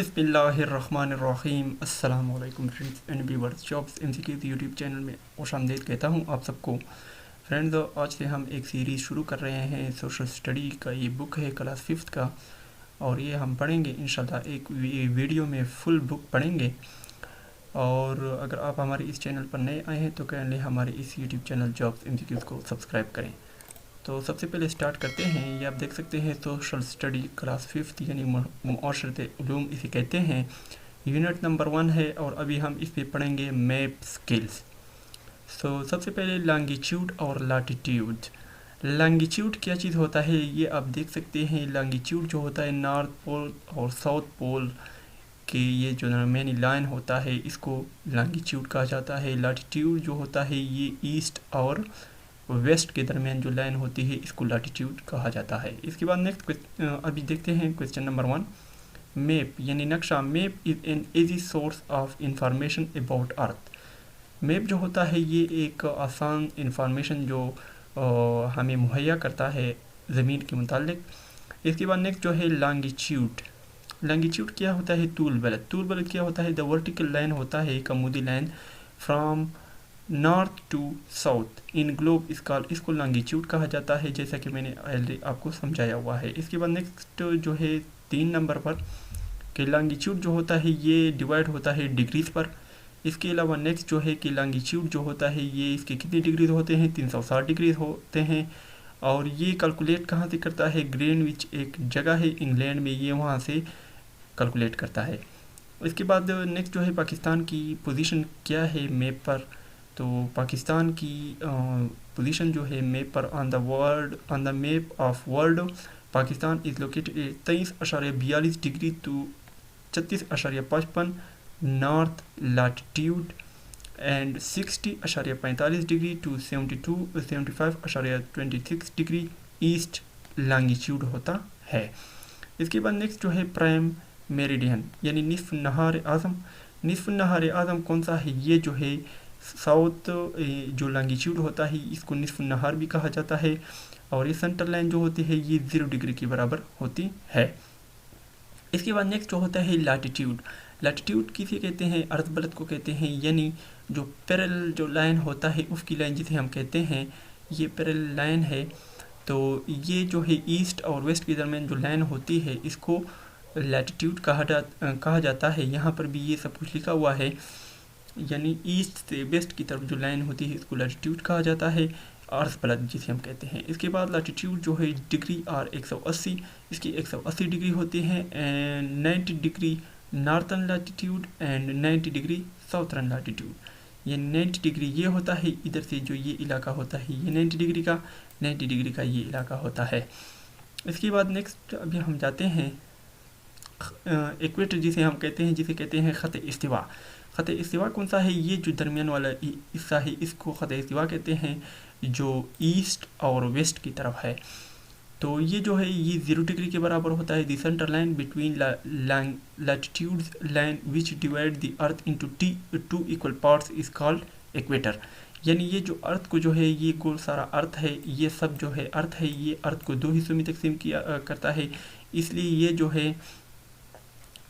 बिस्मिल्लाहिर्रहमानिर्रहीम। अस्सलाम वालेकुम friends and viewers, jobs MCQs YouTube channel में खुशामदीद कहता हूँ आप सबको। फ्रेंड्स, आज से हम एक सीरीज़ शुरू कर रहे हैं सोशल स्टडी का। ये बुक है क्लास 5th का और ये हम पढ़ेंगे इंशाल्लाह। एक वीडियो में फुल बुक पढ़ेंगे। और अगर आप हमारे इस चैनल पर नए आए हैं तो काइंडली हमारे इस यूट्यूब चैनल जॉब्स एमसीक्यूज़ को सब्सक्राइब करें। तो सबसे पहले स्टार्ट करते हैं। ये आप देख सकते हैं सोशल स्टडी क्लास 5th यानी मुआशरत उलूम इसे कहते हैं। यूनिट नंबर 1 है और अभी हम इस पे पढ़ेंगे मैप स्किल्स। सबसे पहले लॉन्गिट्यूड और लैटिट्यूड। लॉन्गिट्यूड क्या चीज़ होता है ये आप देख सकते हैं। लॉन्गिट्यूड जो होता है नॉर्थ पोल और साउथ पोल के ये जो दरमियानी लाइन होता है इसको लॉन्गिट्यूड कहा जाता है। लैटिट्यूड जो होता है ये ईस्ट और वेस्ट के दरमियान जो लाइन होती है इसको लैटिट्यूड कहा जाता है। इसके बाद नेक्स्ट अभी देखते हैं क्वेश्चन नंबर 1। मैप यानी नक्शा। Map is an easy source of information about earth. Map जो होता है ये एक आसान इंफॉर्मेशन जो हमें मुहैया करता है ज़मीन के मुतालिक। इसके बाद नेक्स्ट जो है लॉन्गिट्यूड। लॉन्गिट्यूड क्या होता है? तूल बलद। तूल बलद क्या होता है? द वर्टिकल लाइन होता है एक अमूदी line from north to south in globe इसको लॉन्गिट्यूड कहा जाता है, जैसा कि मैंने आपको समझाया हुआ है। इसके बाद नेक्स्ट जो है 3 नंबर पर कि लॉन्गिट्यूड जो होता है ये डिवाइड होता है डिग्रीज पर। इसके अलावा नेक्स्ट जो है कि लॉन्गिट्यूड जो होता है ये इसके कितने डिग्रीज होते हैं? 360 डिग्री होते हैं। और ये कैलकुलेट कहाँ से करता है? ग्रीनविच एक जगह है इंग्लैंड में, ये वहाँ से कैलकुलेट करता है। इसके बाद नेक्स्ट जो है पाकिस्तान की पोजीशन क्या है मैप पर। तो पाकिस्तान की पोजीशन जो है मैप पर on the map of world, Pakistan is located 23.42 degree to 36.55 north latitude and 60.45 degree to 75.26 degree east longitude होता है। इसके बाद नेक्स्ट जो है प्राइम मेरिडियन यानी निस्फ नहार आज़म। निस्फ नहार आज़म कौन सा है? ये जो है साउथ जो लॉन्गिट्यूड होता है इसको निस्फ नहार भी कहा जाता है। और ये सेंटर लाइन जो होती है ये 0 डिग्री के बराबर होती है। इसके बाद नेक्स्ट जो होता है लैटिट्यूड। लैटिट्यूड किसे कहते हैं? अर्थ बलद को कहते हैं, यानी जो पैरेलल जो लाइन होता है उसकी लाइन जिसे हम कहते हैं ये पैरेलल लाइन है। तो ये जो है ईस्ट और वेस्ट के दरमियान जो लाइन होती है इसको लैटिट्यूड कहा जाता है। यहाँ पर भी ये सब कुछ लिखा हुआ है, यानी ईस्ट से वेस्ट की तरफ जो लाइन होती है इसको लैटिट्यूड कहा जाता है, अर्थ बलद जिसे हम कहते हैं। इसके बाद लैटिट्यूड जो है डिग्री और 180, इसकी 180 डिग्री होती है and 90 degree northern latitude and 90 degree southern latitude. ये 90 डिग्री ये होता है, इधर से जो ये इलाका होता है ये 90 डिग्री का ये इलाका होता है। इसके बाद नेक्स्ट अभी हम जाते हैं इक्वेटर जिसे हम कहते हैं, जिसे कहते हैं ख़त इस्तिवा। ख़त इस्तिवा कौन सा है? ये जो दरमियान वाला हिस्सा है इसको ख़त इस्तिवा कहते हैं, जो ईस्ट और वेस्ट की तरफ है। तो ये जो है ये 0 डिग्री के बराबर होता है। The centre line between latitudes line which divide the earth into 2 equal parts is called equator. यानी ये जो अर्थ को जो है ये गोल सारा अर्थ है, ये सब जो है अर्थ है, ये अर्थ को 2 हिस्सों में तकसीम किया करता है, इसलिए ये जो है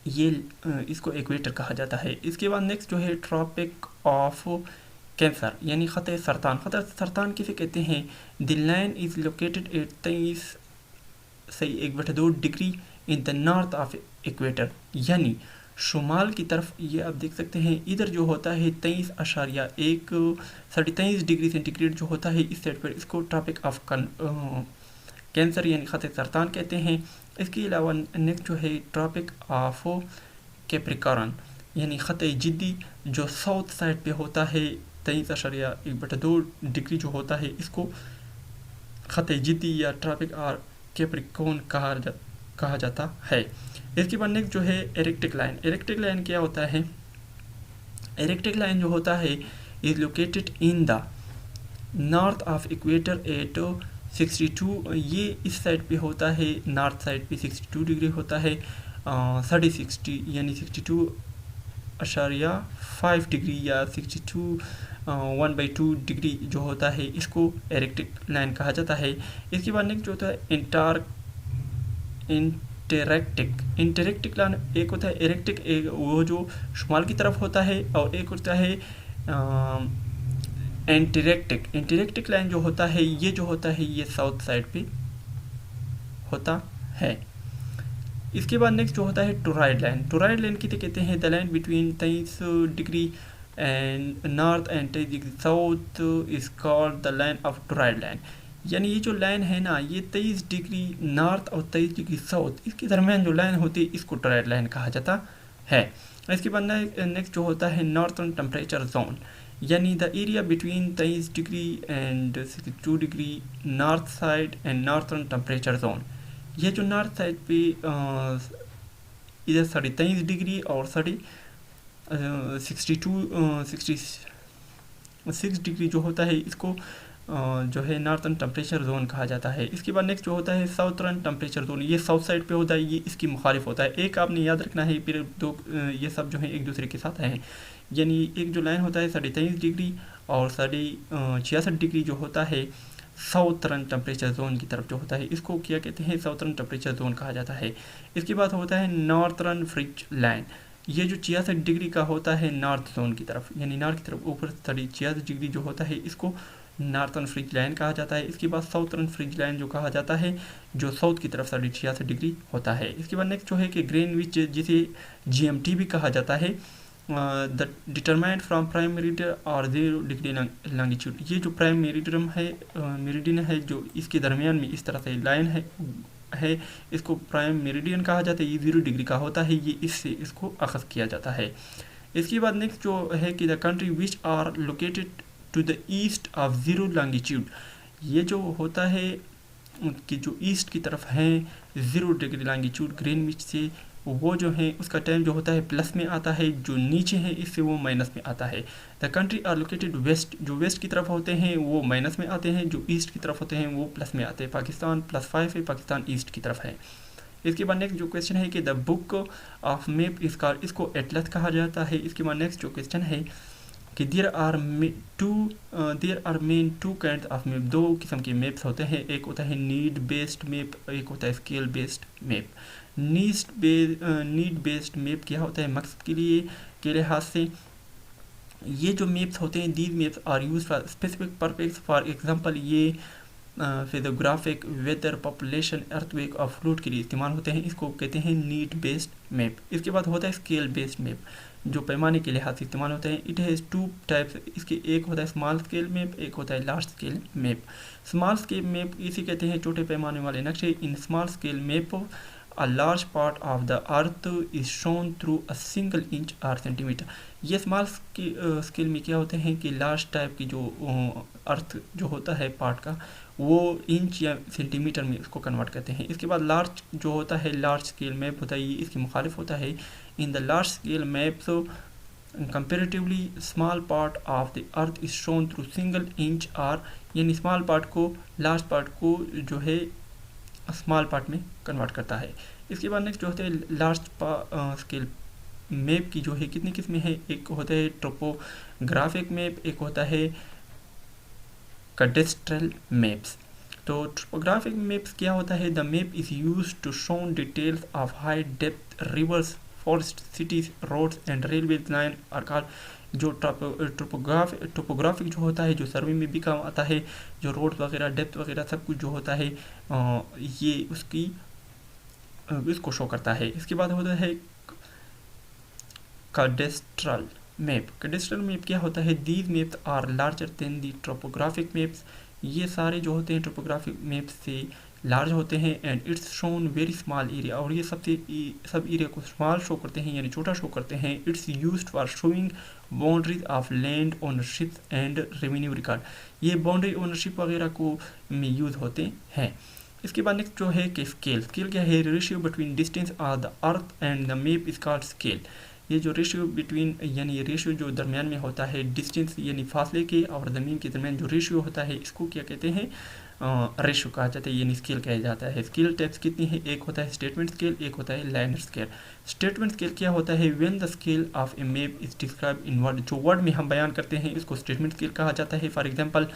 ये इसको इक्वेटर कहा जाता है। इसके बाद नेक्स्ट जो है ट्रॉपिक ऑफ कैंसर यानी ख़त सरतान। ख़त सरतान किसे कहते हैं? The line is located at 23.2 degree in the north of equator, यानी शुमाल की तरफ। ये आप देख सकते हैं इधर जो होता है 23.1 डिग्री सेंटीग्रेड जो होता है इस साइड पर, इसको ट्रॉपिक ऑफ कैंसर यानी ख़त सरतान कहते हैं। इसके अलावा नेक्स्ट जो है ट्रॉपिक ऑफ कैप्रिकॉर्न यानी ख़त जिद्दी जो साउथ साइड पे होता है 23.1 डिग्री जो होता है इसको ख़त जिद्दी या ट्रॉपिक और कैप्रिकॉर्न कहा जाता है। इसके बाद नेक्स्ट जो है इरेक्टिक लाइन। इरेक्टिक लाइन क्या होता है? इरेक्टिक लाइन जो होता है is located in the north of equator eight 62, ये इस साइड पे होता है नॉर्थ साइड पे 62 डिग्री होता है। 60 यानी 62.5 डिग्री या 1/2 डिग्री जो होता है इसको इरेक्टिक लाइन कहा जाता है। इसके बाद नेक्स्ट जो होता है इंटरेक्टिक लाइन एक होता है इरेक्टिक, वो जो शुमाल की तरफ होता है, और एक होता है एंटीरेक्टिक लाइन जो होता है ये जो होता है ये साउथ साइड पे होता है। इसके बाद नेक्स्ट जो होता है टोराइड लाइन किसे कहते हैं? The line between 23 degree and north and 23 degree south is called the line of toroid line. यानी ये जो लाइन है ना, ये 23 डिग्री नॉर्थ और 23 डिग्री साउथ, इसके दरमियान जो लाइन होती है इसको टोराइड लाइन कहा जाता है। इसके बाद नेक्स्ट जो होता है नॉर्थर्न टेम्परेचर जोन, यानी the area between 23 degree and 62 degree north side and northern temperature zone. ये जो नॉर्थ साइड पे इधर 23 डिग्री और 66 डिग्री जो होता है इसको जो है नॉर्थर्न टेम्परेचर जोन कहा जाता है। इसके बाद नेक्स्ट जो होता है साउथर्न टेम्परेचर जोन, ये साउथ साइड पे होता है, ये इसकी मुखालिफ होता है। एक आपने याद रखना है, फिर दो ये सब जो है एक दूसरे के साथ हैं। यानी एक जो लाइन होता है 23 डिग्री और 66 डिग्री जो होता है साउथर्न टेम्परेचर जोन की तरफ जो होता है इसको क्या कहते हैं? साउथर्न टेम्परेचर जोन कहा जाता है। इसके बाद होता है नॉर्थर्न फ्रिज लाइन, ये जो 66 डिग्री का होता है नॉर्थ जोन की तरफ, यानी नॉर्थ की तरफ ऊपर 66 डिग्री जो होता है इसको नॉर्थर्न फ्रिज लाइन कहा जाता है। इसके बाद साउथर्न फ्रिज लाइन जो कहा जाता है जो साउथ की तरफ 66 डिग्री होता है। इसके बाद नेक्स्ट जो है कि ग्रीनविच, जिसे GMT भी कहा जाता है, the determined from prime meridian और 0 डिग्री लॉन्गिट्यूड। ये जो प्राइम मेरिडियन है जो इसके दरमियान में इस तरह से लाइन है इसको प्राइम मेरिडियन कहा जाता है। ये 0 डिग्री का होता है, ये इससे इसको अखज़ किया जाता है। इसके बाद नेक्स्ट जो है कि the country which are located to the east of 0 longitude, ये जो होता है कि जो ईस्ट की तरफ है 0 डिग्री लॉन्गिट्यूड ग्रीनविच से, वो जो है उसका टाइम जो होता है प्लस में आता है, जो नीचे है इससे वो माइनस में आता है। The country are located west, जो वेस्ट की तरफ होते हैं वो माइनस में आते हैं, जो ईस्ट की तरफ होते हैं वो प्लस में आते हैं। पाकिस्तान +5 है, पाकिस्तान ईस्ट की तरफ है। इसके बाद नेक्स्ट जो क्वेश्चन है कि the book of map is called, इसको एटलस कहा जाता है। इसके बाद नेक्स्ट जो क्वेश्चन है कि there are main two kind of map, 2 किस्म के मैप्स होते हैं, एक होता है नीड बेस्ड मैप, एक होता है scale based map. Need based map क्या होता है? मकसद के लिहाज से ये जो मैप्स होते हैं, these maps are use for specific purpose, for example ये फिजियोग्राफिक, वेदर, पॉपुलेशन, अर्थक्वेक और फ्लूड के लिए इस्तेमाल होते हैं, इसको कहते हैं नीड बेस्ड मैप। इसके बाद होता है स्केल बेस्ड मैप, जो पैमाने के लिहाज से इस्तेमाल होते हैं। इट हैज़ 2 टाइप्स, इसके एक होता है स्मॉल स्केल मैप, एक होता है large scale map. Small scale map इसे कहते हैं छोटे पैमाने वाले नक्शे। In small scale map a large part of the earth is shown through a single inch or centimeter। ये स्मॉल स्केल में क्या होते हैं कि लार्ज टाइप की जो अर्थ जो होता है पार्ट का, वो इंच या सेंटीमीटर में उसको कन्वर्ट करते हैं। इसके बाद लार्ज जो होता है लार्ज स्केल मैप होता है, ये इसके मुखालिफ होता है। In the large scale map comparatively small part of the earth is shown through single inch are, यानी स्मॉल पार्ट को लार्ज पार्ट को जो है स्मॉल पार्ट में कन्वर्ट करता है। इसके बाद नेक्स्ट जो होता है लार्ज स्केल मैप की जो है कितनी किस्में हैं? एक होता है टोपोग्राफिक मैप, एक होता है कैडेस्ट्रल मैप्स। तो टोपोग्राफिक मैप्स क्या होता है? The map is used to show details of high depth rivers, forest, cities, roads and railway line are called. जो टोपोग्राफिक जो होता है, जो सर्वे में भी काम आता है, जो रोड वगैरह, डेप्थ वगैरह सब कुछ जो होता है ये इसको शो करता है। इसके बाद होता है कैडेस्ट्रल मैप। कैडेस्ट्रल मैप क्या होता है? These maps are larger than the topographic maps. ये सारे जो होते हैं टोपोग्राफिक मैप से लार्ज होते हैं and it's shown very small area, और ये सब एरिया को स्मॉल शो करते हैं यानी छोटा शो करते हैं। It's used for showing boundaries of land ownership and revenue record. ये बाउंड्री ओनरशिप वगैरह को में यूज़ होते हैं। इसके बाद नेक्स्ट जो है कि स्केल क्या है? Ratio between distance of the earth and the map is called scale. ये जो रेशियो बिटवीन, यानी ये रेशियो जो दरमियान में होता है डिस्टेंस यानी फासले के और ज़मीन के दरमियान जो रेशियो होता है इसको क्या कहते हैं? रेशो कहा जाता है, यानी स्केल कहा जाता है। स्केल टाइप्स कितनी है, एक होता है स्टेटमेंट स्केल, एक होता है लाइनर स्केल। स्टेटमेंट स्केल क्या होता है, when the scale of A map is describe in word, जो वर्ड में हम बयान करते हैं इसको स्टेटमेंट स्केल कहा जाता है। For example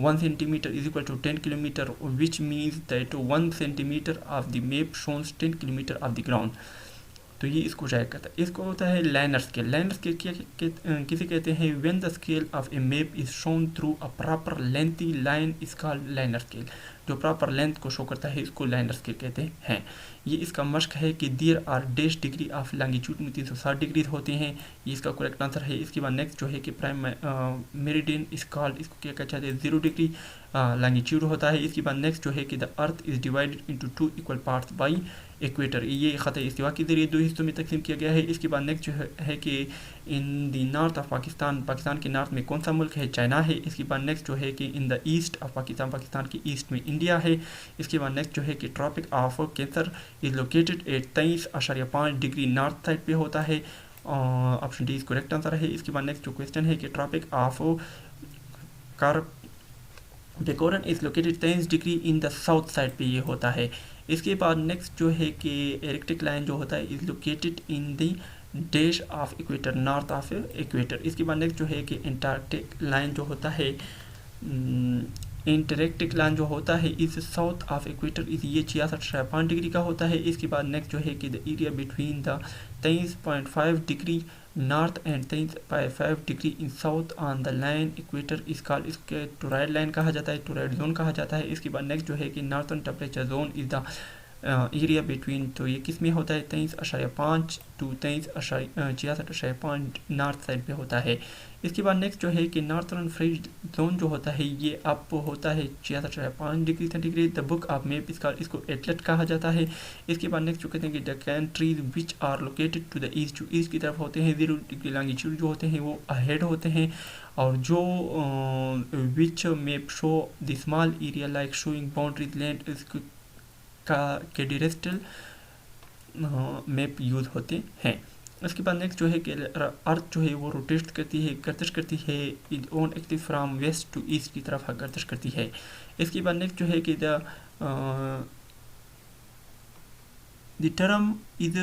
1 centimetre is equal to 10 kilometre, which means that 1 centimetre of the map शोन्स 10 किलोमीटर ऑफ द ग्राउंड। तो ये इसको जाया करता है। इसको होता है लाइनर स्केल। लाइनर स्केल किसे कहते हैं, when the scale of A map is shown through a proper lengthy line is called liner scale. जो प्रॉपर लेंथ को शो करता है इसको लाइनर स्केल कहते हैं। ये इसका मश्क है कि there are dash degree of longitude में 360 डिग्री होते हैं, ये इसका करेक्ट आंसर है। इसके बाद नेक्स्ट जो है कि प्राइम मेरिडियन इज कॉल्ड, इसको क्या कहते हैं, 0 डिग्री लॉन्गिट्यूड होता है। इसके बाद नेक्स्ट जो है कि the earth is divided into 2 equal parts by equator, ये खत इस्तिवा के जरिए 2 हिस्सों में तकसीम किया गया है। इसके बाद नेक्स्ट जो है कि in the north of Pakistan, Pakistan के नॉर्थ में कौन सा मुल्क है, चाइना है। इसके बाद नेक्स्ट जो है कि in the east of Pakistan, Pakistan के ईस्ट में इंडिया है। इसके बाद नेक्स्ट जो है कि tropic of cancer is located at 23.5 degree north side पे होता है। Option D is correct answer है। इसके बाद नेक्स्ट जो क्वेश्चन है कि tropic of capricorn is located 23 degree in the south side पे ये होता है। इसके बाद नेक्स्ट जो है कि इरेक्टिक लाइन जो होता है is located in the dash of equator, north of equator. इसके बाद नेक्स्ट जो है कि एंटार्क्टिक लाइन जो होता है, इंटरेक्टिक लाइन जो होता है इस साउथ ऑफ इक्वेटर इस ये 66.5 डिग्री का होता है। इसके बाद नेक्स्ट जो है कि the area between the 23.5 degree north and 23.5 degree in south on the line equator इस कॉल्ड, इसके टोराइड लाइन कहा जाता है, टोराइड जोन कहा जाता है। इसके बाद नेक्स्ट जो है कि northern temperature zone is the area between, तो ये किस में होता है, 23.5 टू 66.5 नॉर्थ साइड पे होता है। इसके बाद नेक्स्ट जो है कि नॉर्थर्न फ्रीज जोन जो होता है ये अप होता है 66.5 degree centigrade. The book of map इसको एटलट कहा जाता है। इसके बाद नेक्स्ट जो कहते हैं कि the countries which are located to the east, जो ईस्ट की तरफ होते हैं 0 डिग्री लॉन्गिट्यूड जो होते हैं वो अहेड होते हैं। और जो which map show the small area like showing boundaries land इसको का कैडिस्ट्रल मैप यूज होते हैं। इसके बाद नेक्स्ट जो है कि अर्थ जो है वो रोटेट करती है, गर्दिश करती है on axis from west to east की तरफ गर्दिश करती है। इसके बाद नेक्स्ट जो है कि द टर्म इज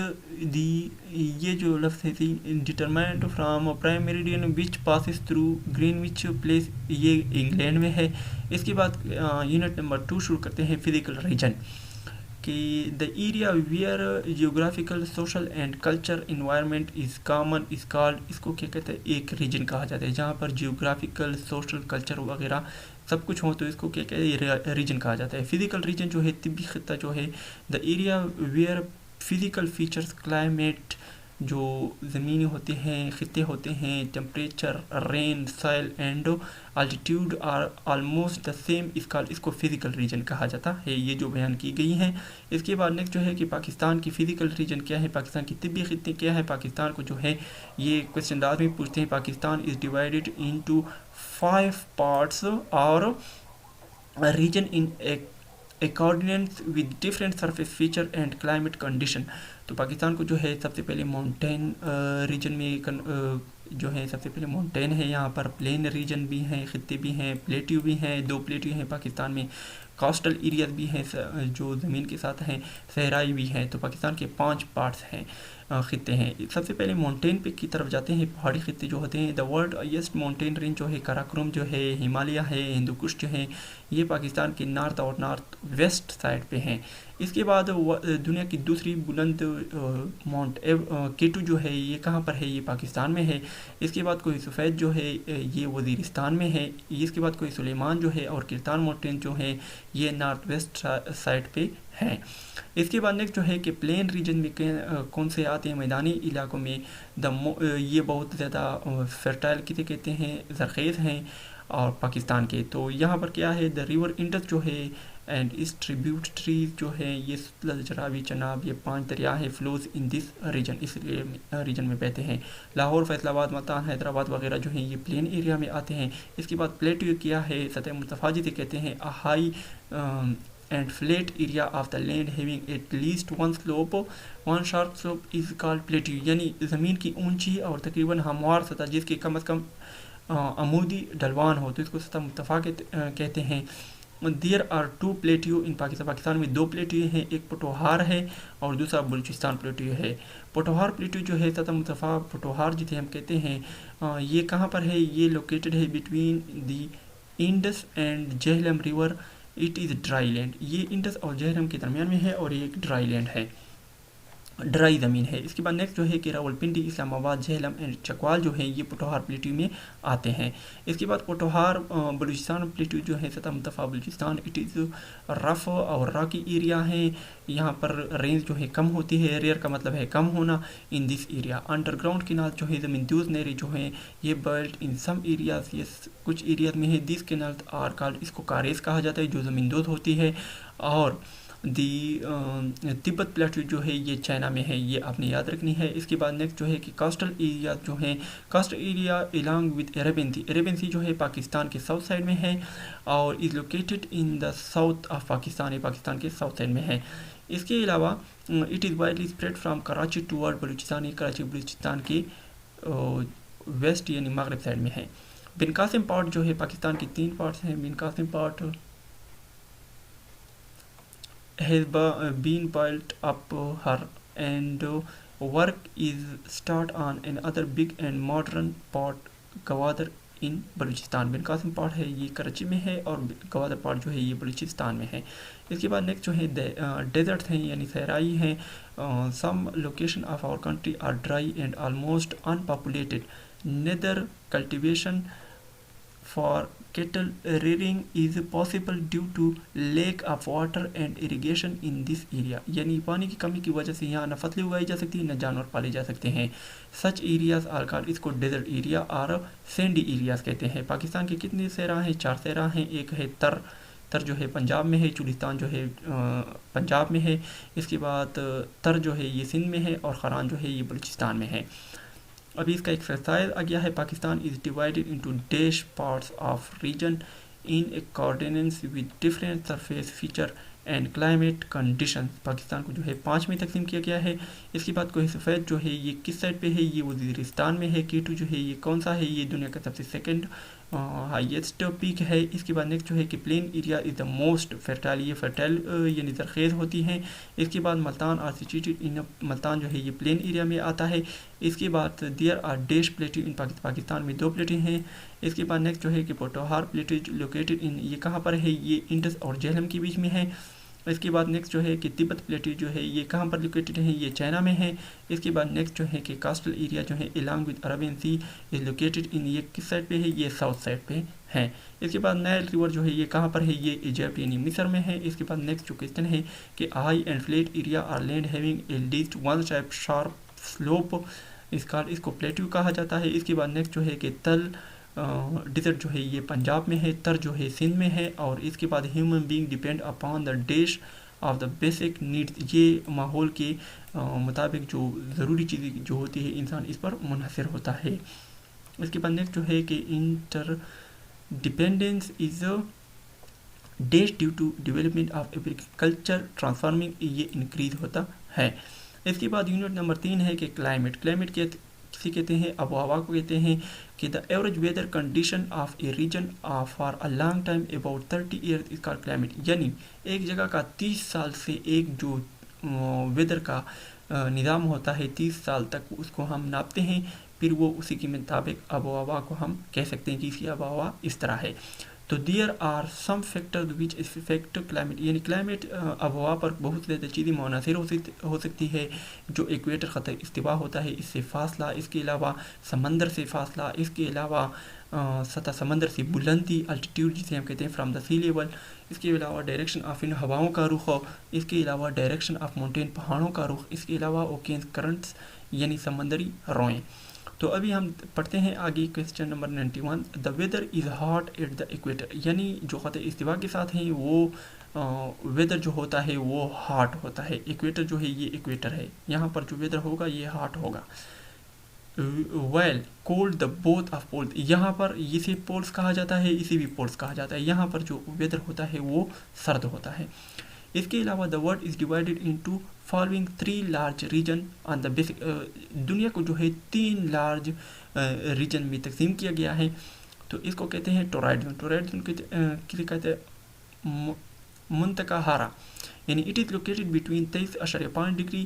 ये जो लफ्ज़ है determined from prime meridian which passes through Greenwich place, ये इंग्लैंड में है। इसके बाद यूनिट नंबर 2 शुरू करते हैं फिजिकल रीजन कि the area where geographical social and culture environment is common is called, इसको क्या कहते हैं, एक रीजन कहा जाता है जहाँ पर जियोग्राफिकल सोशल कल्चर वगैरह सब कुछ हो तो इसको क्या कहते हैं, रीजन कहा जाता है। फिजिकल रीजन जो है तिब्बी खित्ता जो है, the area where physical features climate जो ज़मीनी होते हैं, खित्ते होते हैं, temperature, rain, soil and altitude are almost the same, इसको फिजिकल रीजन कहा जाता है। ये जो बयान की गई हैं। इसके बाद नेक्स्ट जो है कि पाकिस्तान की फिजिकल रीजन क्या है, पाकिस्तान की तिब्बी खित्ते क्या है। पाकिस्तान को जो है ये क्वेश्चन लाजमी पूछते हैं, Pakistan is divided into 5 parts or region in accordance with different surface feature and climate condition. तो पाकिस्तान को जो है सबसे पहले माउंटेन रीजन में जो है सबसे पहले माउंटेन है, यहाँ पर प्लेन रीजन भी हैं, खित्ते भी हैं, प्लेट्यू भी हैं, 2 प्लेट्यू हैं पाकिस्तान में, कोस्टल एरियाज भी हैं जो ज़मीन के साथ हैं, सहराई भी हैं। तो पाकिस्तान के 5 पार्ट्स हैं, खित्ते हैं। सबसे पहले माउंटेन पे की तरफ जाते हैं, पहाड़ी खित्ते जो होते हैं। The world highest mountain range जो है काराकोरम जो है, हिमालय है, हिंदुकुश जो है, ये पाकिस्तान के नॉर्थ और नॉर्थ वेस्ट साइड पे हैं। इसके बाद दुनिया की दूसरी बुलंद माउंट केटू जो है ये कहाँ पर है, ये पाकिस्तान में है। इसके बाद कोई सफ़ेद जो है ये वज़ीरिस्तान में है। इसके बाद कोई सुलेमान जो है और किरतान माउंटेन जो है ये नॉर्थ वेस्ट साइड पे हैं। इसके बाद नेक्स्ट जो है कि प्लेन रीजन में कौन से आते हैं, मैदानी इलाकों में ये बहुत ज़्यादा फर्टाइल किसे कहते हैं, ज़रख़ेज़ हैं और पाकिस्तान के। तो यहाँ पर क्या है, द रिवर इंडस जो है एंड इस ट्रिब्यूटरीज जो है ये सतलज, चरावी, चनाब, ये 5 दरिया हैं फ्लोज इन दिस रीजन, इस रीजन में बहते हैं। लाहौर, फैसलाबाद, मल्तान, हैदराबाद वगैरह जो हैं ये प्लेन एरिया में आते हैं। इसके बाद प्लेट्यू क्या है, सतह मुर्तफ़ा जिसे कहते हैं, a high and flat area of the land having at least one sharp slope is called plateau, यानी ज़मीन की ऊंची और तकरीबन हमवार सतह जिसकी कम अज़ कम अमूदी ढलवान हो तो इसको सतह मुर्तफ़ा कहते हैं। There are two plateau in Pakistan, Pakistan में दो प्लेट्यू हैं, एक पोठोहार है और दूसरा बलूचिस्तान प्लेट्यू है। पोठोहार प्लेट्यू जो है सतह मुतफा पोठोहार जिसे हम कहते हैं, ये कहाँ पर है, ये लोकेटेड है between the Indus and Jhelum river, it is dry land. ये इंडस और झेलम के दरमियान में है और ये एक ड्राई लैंड है, ड्राई ज़मीन है। इसके बाद नेक्स्ट जो है कि रावलपिंडी, इस्लामाबाद, झेलम एंड चकवाल जो है ये पोठोहार प्लेट्यू में आते हैं। इसके बाद पोठोहार बलूचिस्तान प्लेट्यू जो है सतह मुतफा बलूचिस्तान, इट इज़ रफ और रॉकी एरिया है, यहाँ पर रेंज जो है कम होती है, रेयर का मतलब है कम होना। In this area underground canal जो है ज़मींदोज़ नेरी जो है ये बर्ल्ट इन सम एरियाज, ये कुछ एरियाज में है। दिस केनाल आर कॉल्ड, इसको कारेज कहा जाता है जो ज़मींदोज़ होती है। और दी तिब्बत प्लेट्यू जो है ये चाइना में है, ये आपने याद रखनी है। इसके बाद नेक्स्ट जो है कि कोस्टल एरिया जो है, coast area along with Arabian sea, Arabian sea जो है पाकिस्तान के साउथ साइड में है और is located in the south of Pakistan, ये पाकिस्तान के साउथ साइड में है। इसके अलावा it is widely spread from Karachi toward Balochistan, ये कराची बलूचिस्तान के वेस्ट यानी मगरब साइड में है। बिन कासिम पार्ट जो है पाकिस्तान के 3 पार्ट्स हैं। Bin Qasim part has been built up her and work is start on another big and modern port Gwadar in Balochistan. Bin Qasim port है ये कराची में है और गवादर पार्ट जो है ये बलूचिस्तान में है। इसके बाद नेक्स्ट जो है डेजर्ट हैं यानी सहराई हैं। Some location of our country are dry and almost unpopulated, neither cultivation for cattle rearing is possible due to lack of water and irrigation in this area, यानी पानी की कमी की वजह से यहाँ न फसलें उगाई जा सकती न जानवर पाले जा सकते हैं। सच एरियाज आर कॉल्ड, इसको डेजर्ट एरिया और सैंडी एरियाज कहते हैं। पाकिस्तान के कितने सहरा हैं, 4 सहरा हैं। एक है तर जो है पंजाब में है, चुलिस्तान जो है पंजाब में है। इसके बाद तर जो है ये सिंध में है और खरान जो है ये बलूचिस्तान में है। अभी इसका एक्सरसाइज आ गया है। Pakistan is divided into dash parts of region in accordance with different surface feature and climate condition. Pakistan को जो है 5 में तकसीम किया गया है। इसके बाद कोह सफ़ेद जो है ये किस साइड पे है, ये वज़ीरिस्तान में है। K2 जो है ये कौन सा है, ये दुनिया का सबसे सेकंड हाईएस्ट पीक है। इसके बाद नेक्स्ट जो है कि plain area is the most fertile, ये फर्टाइल यानी जरखेज़ होती हैं। इसके बाद Multan are situated in, Multan जो है ये प्लेन एरिया में आता है। इसके बाद there are dash plateau in Pakistan में 2 प्लेट्यू हैं। इसके बाद नेक्स्ट जो है कि पोठोहार प्लेट्यू लोकेटेड इन, ये कहाँ पर है, ये इंडस और झेलम के बीच में है। इसके बाद नेक्स्ट जो है कि तिब्बत प्लेट्यू जो है ये कहाँ पर लोकेटेड है, ये चाइना में है। इसके बाद नेक्स्ट जो है कि कोस्टल एरिया जो है along with Arabian sea is located in, ये किस साइड पे है, ये साउथ साइड पे है। इसके बाद नाइल रिवर जो है ये कहाँ पर है, ये इजिप्ट यानी मिस्र में है। इसके बाद नेक्स्ट जो क्वेश्चन है कि high and flat area or land having a least one type sharp slope, इसको प्लेट्यू कहा जाता है। इसके बाद नेक्स्ट जो है कि तल डिजर्ट जो है ये पंजाब में है, तर जो है सिंध में है। और इसके बाद human being depend upon the dash of the basic needs, ये माहौल के मुताबिक जो ज़रूरी चीज़ें जो होती है इंसान इस पर मुनहसर होता है। इसके बाद नेक्स्ट जो है कि interdependence is dash due to development of agriculture transforming, ये इंक्रीज होता है। इसके बाद यूनिट नंबर 3 है कि क्लाइमेट किसे कहते हैं, आबोहवा को कहते हैं। कि the average weather condition of a region for a long time about 30 years इसका क्लाइमेट, यानी एक जगह का 30 साल से एक जो वेदर का निज़ाम होता है 30 साल तक उसको हम नापते हैं, फिर वो उसी के मुताबिक आबोहवा को हम कह सकते हैं कि इसकी आबोहवा इस तरह है। तो there are some factors which effect climate, यानी क्लाइमेट आबोहवा पर बहुत ज़्यादा चीज़ें मुनहसर हो सकती है। जो इक्वेटर ख़त इस्तिवा होता है इससे फासला, इसके अलावा समंदर से फासला, इसके अलावा सतह समंदर से बुलंदी अल्टीट्यूड जिसे हम कहते हैं फ्राम द सी लेवल, इसके अलावा डायरेक्शन ऑफ इन हवाओं का रुख, इसके अलावा डायरेक्शन ऑफ माउंटेन पहाड़ों का रुख, इसके अलावा ओकेन करंट्स यानी समंदरी रोएँ। तो अभी हम पढ़ते हैं आगे question number 91। The weather is hot at the equator, यानी जो ख़त इस्तिवा के साथ हैं वो वेदर जो होता है वो हॉट होता है। इक्वेटर जो है ये इक्वेटर है, यहाँ पर जो वेदर होगा ये हॉट होगा। Well cold the both of poles, यहाँ पर इसे पोल्स कहा जाता है, इसे भी पोल्स कहा जाता है। यहाँ पर जो वेदर होता है वो सर्द होता है। इसके अलावा the world is divided into following 3 large region on the basic, दुनिया को जो है 3 लार्ज रीजन में तकसीम किया गया है। तो इसको कहते हैं टोराइड जोन। टोराइड जोन किसे कहते हैं, منطقہ ہارا یعنی it is located between 23.5 degree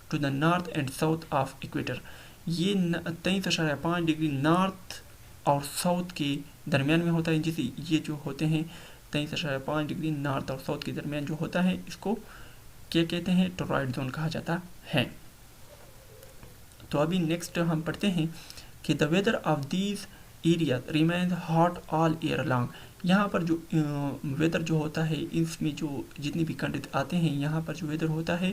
to the north and south of equator. یہ 23.5 ڈگری نارتھ اور ساؤتھ کے درمیان میں ہوتا ہے. جسے یہ جو ہوتے ہیں 23.5 ڈگری نارتھ اور ساؤتھ کے درمیان جو ہوتا ہے اس کو کیا کہتے ہیں؟ ٹوروائڈ زون کہا جاتا ہے. تو ابھی نیکسٹ ہم پڑھتے ہیں کہ the weather of these areas remains hot all year long. یہاں پر جو ویدر جو ہوتا ہے اس میں جو جتنی بھی کنٹری آتے ہیں یہاں پر جو ویدر ہوتا ہے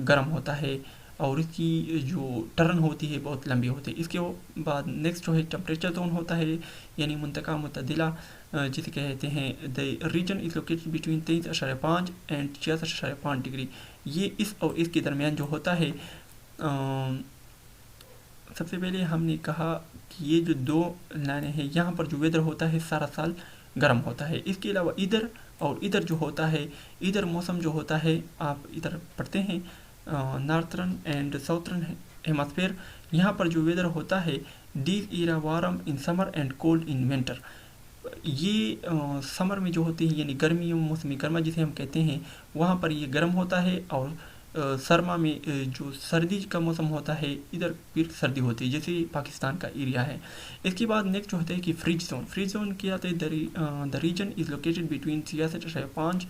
گرم ہوتا ہے اور اس کی جو ٹرن ہوتی ہے بہت لمبی ہوتی ہے. اس کے بعد نیکسٹ جو ہے ٹمپریچر زون ہوتا ہے یعنی منطقہ متعدلہ جسے کہتے ہیں the region is located between 23.5 and 66.5 degree. یہ اس اور اس کے درمیان جو ہوتا ہے سب سے پہلے ہم نے کہا کہ یہ جو دو لائنیں ہیں یہاں پر جو ویدر ہوتا ہے سارا سال گرم ہوتا ہے. اس کے علاوہ ادھر اور ادھر جو ہوتا ہے ادھر موسم جو ہوتا ہے آپ ادھر پڑھتے ہیں نارتھرن اینڈ ساؤتھرن ہیماسفیئر. یہاں پر جو ویدر ہوتا ہے days are warm in summer and cold in winter. یہ سمر میں جو ہوتی ہے یعنی گرمی موسمی گرما جسے ہم کہتے ہیں وہاں پر یہ گرم ہوتا ہے اور سرما میں جو سردی کا موسم ہوتا ہے ادھر پھر سردی ہوتی ہے جیسے پاکستان کا ایریا ہے. اس کے بعد نیکسٹ جو ہوتا ہے کہ فریج زون. فریج زون کیا ہوتا ہے the region is located between 66.5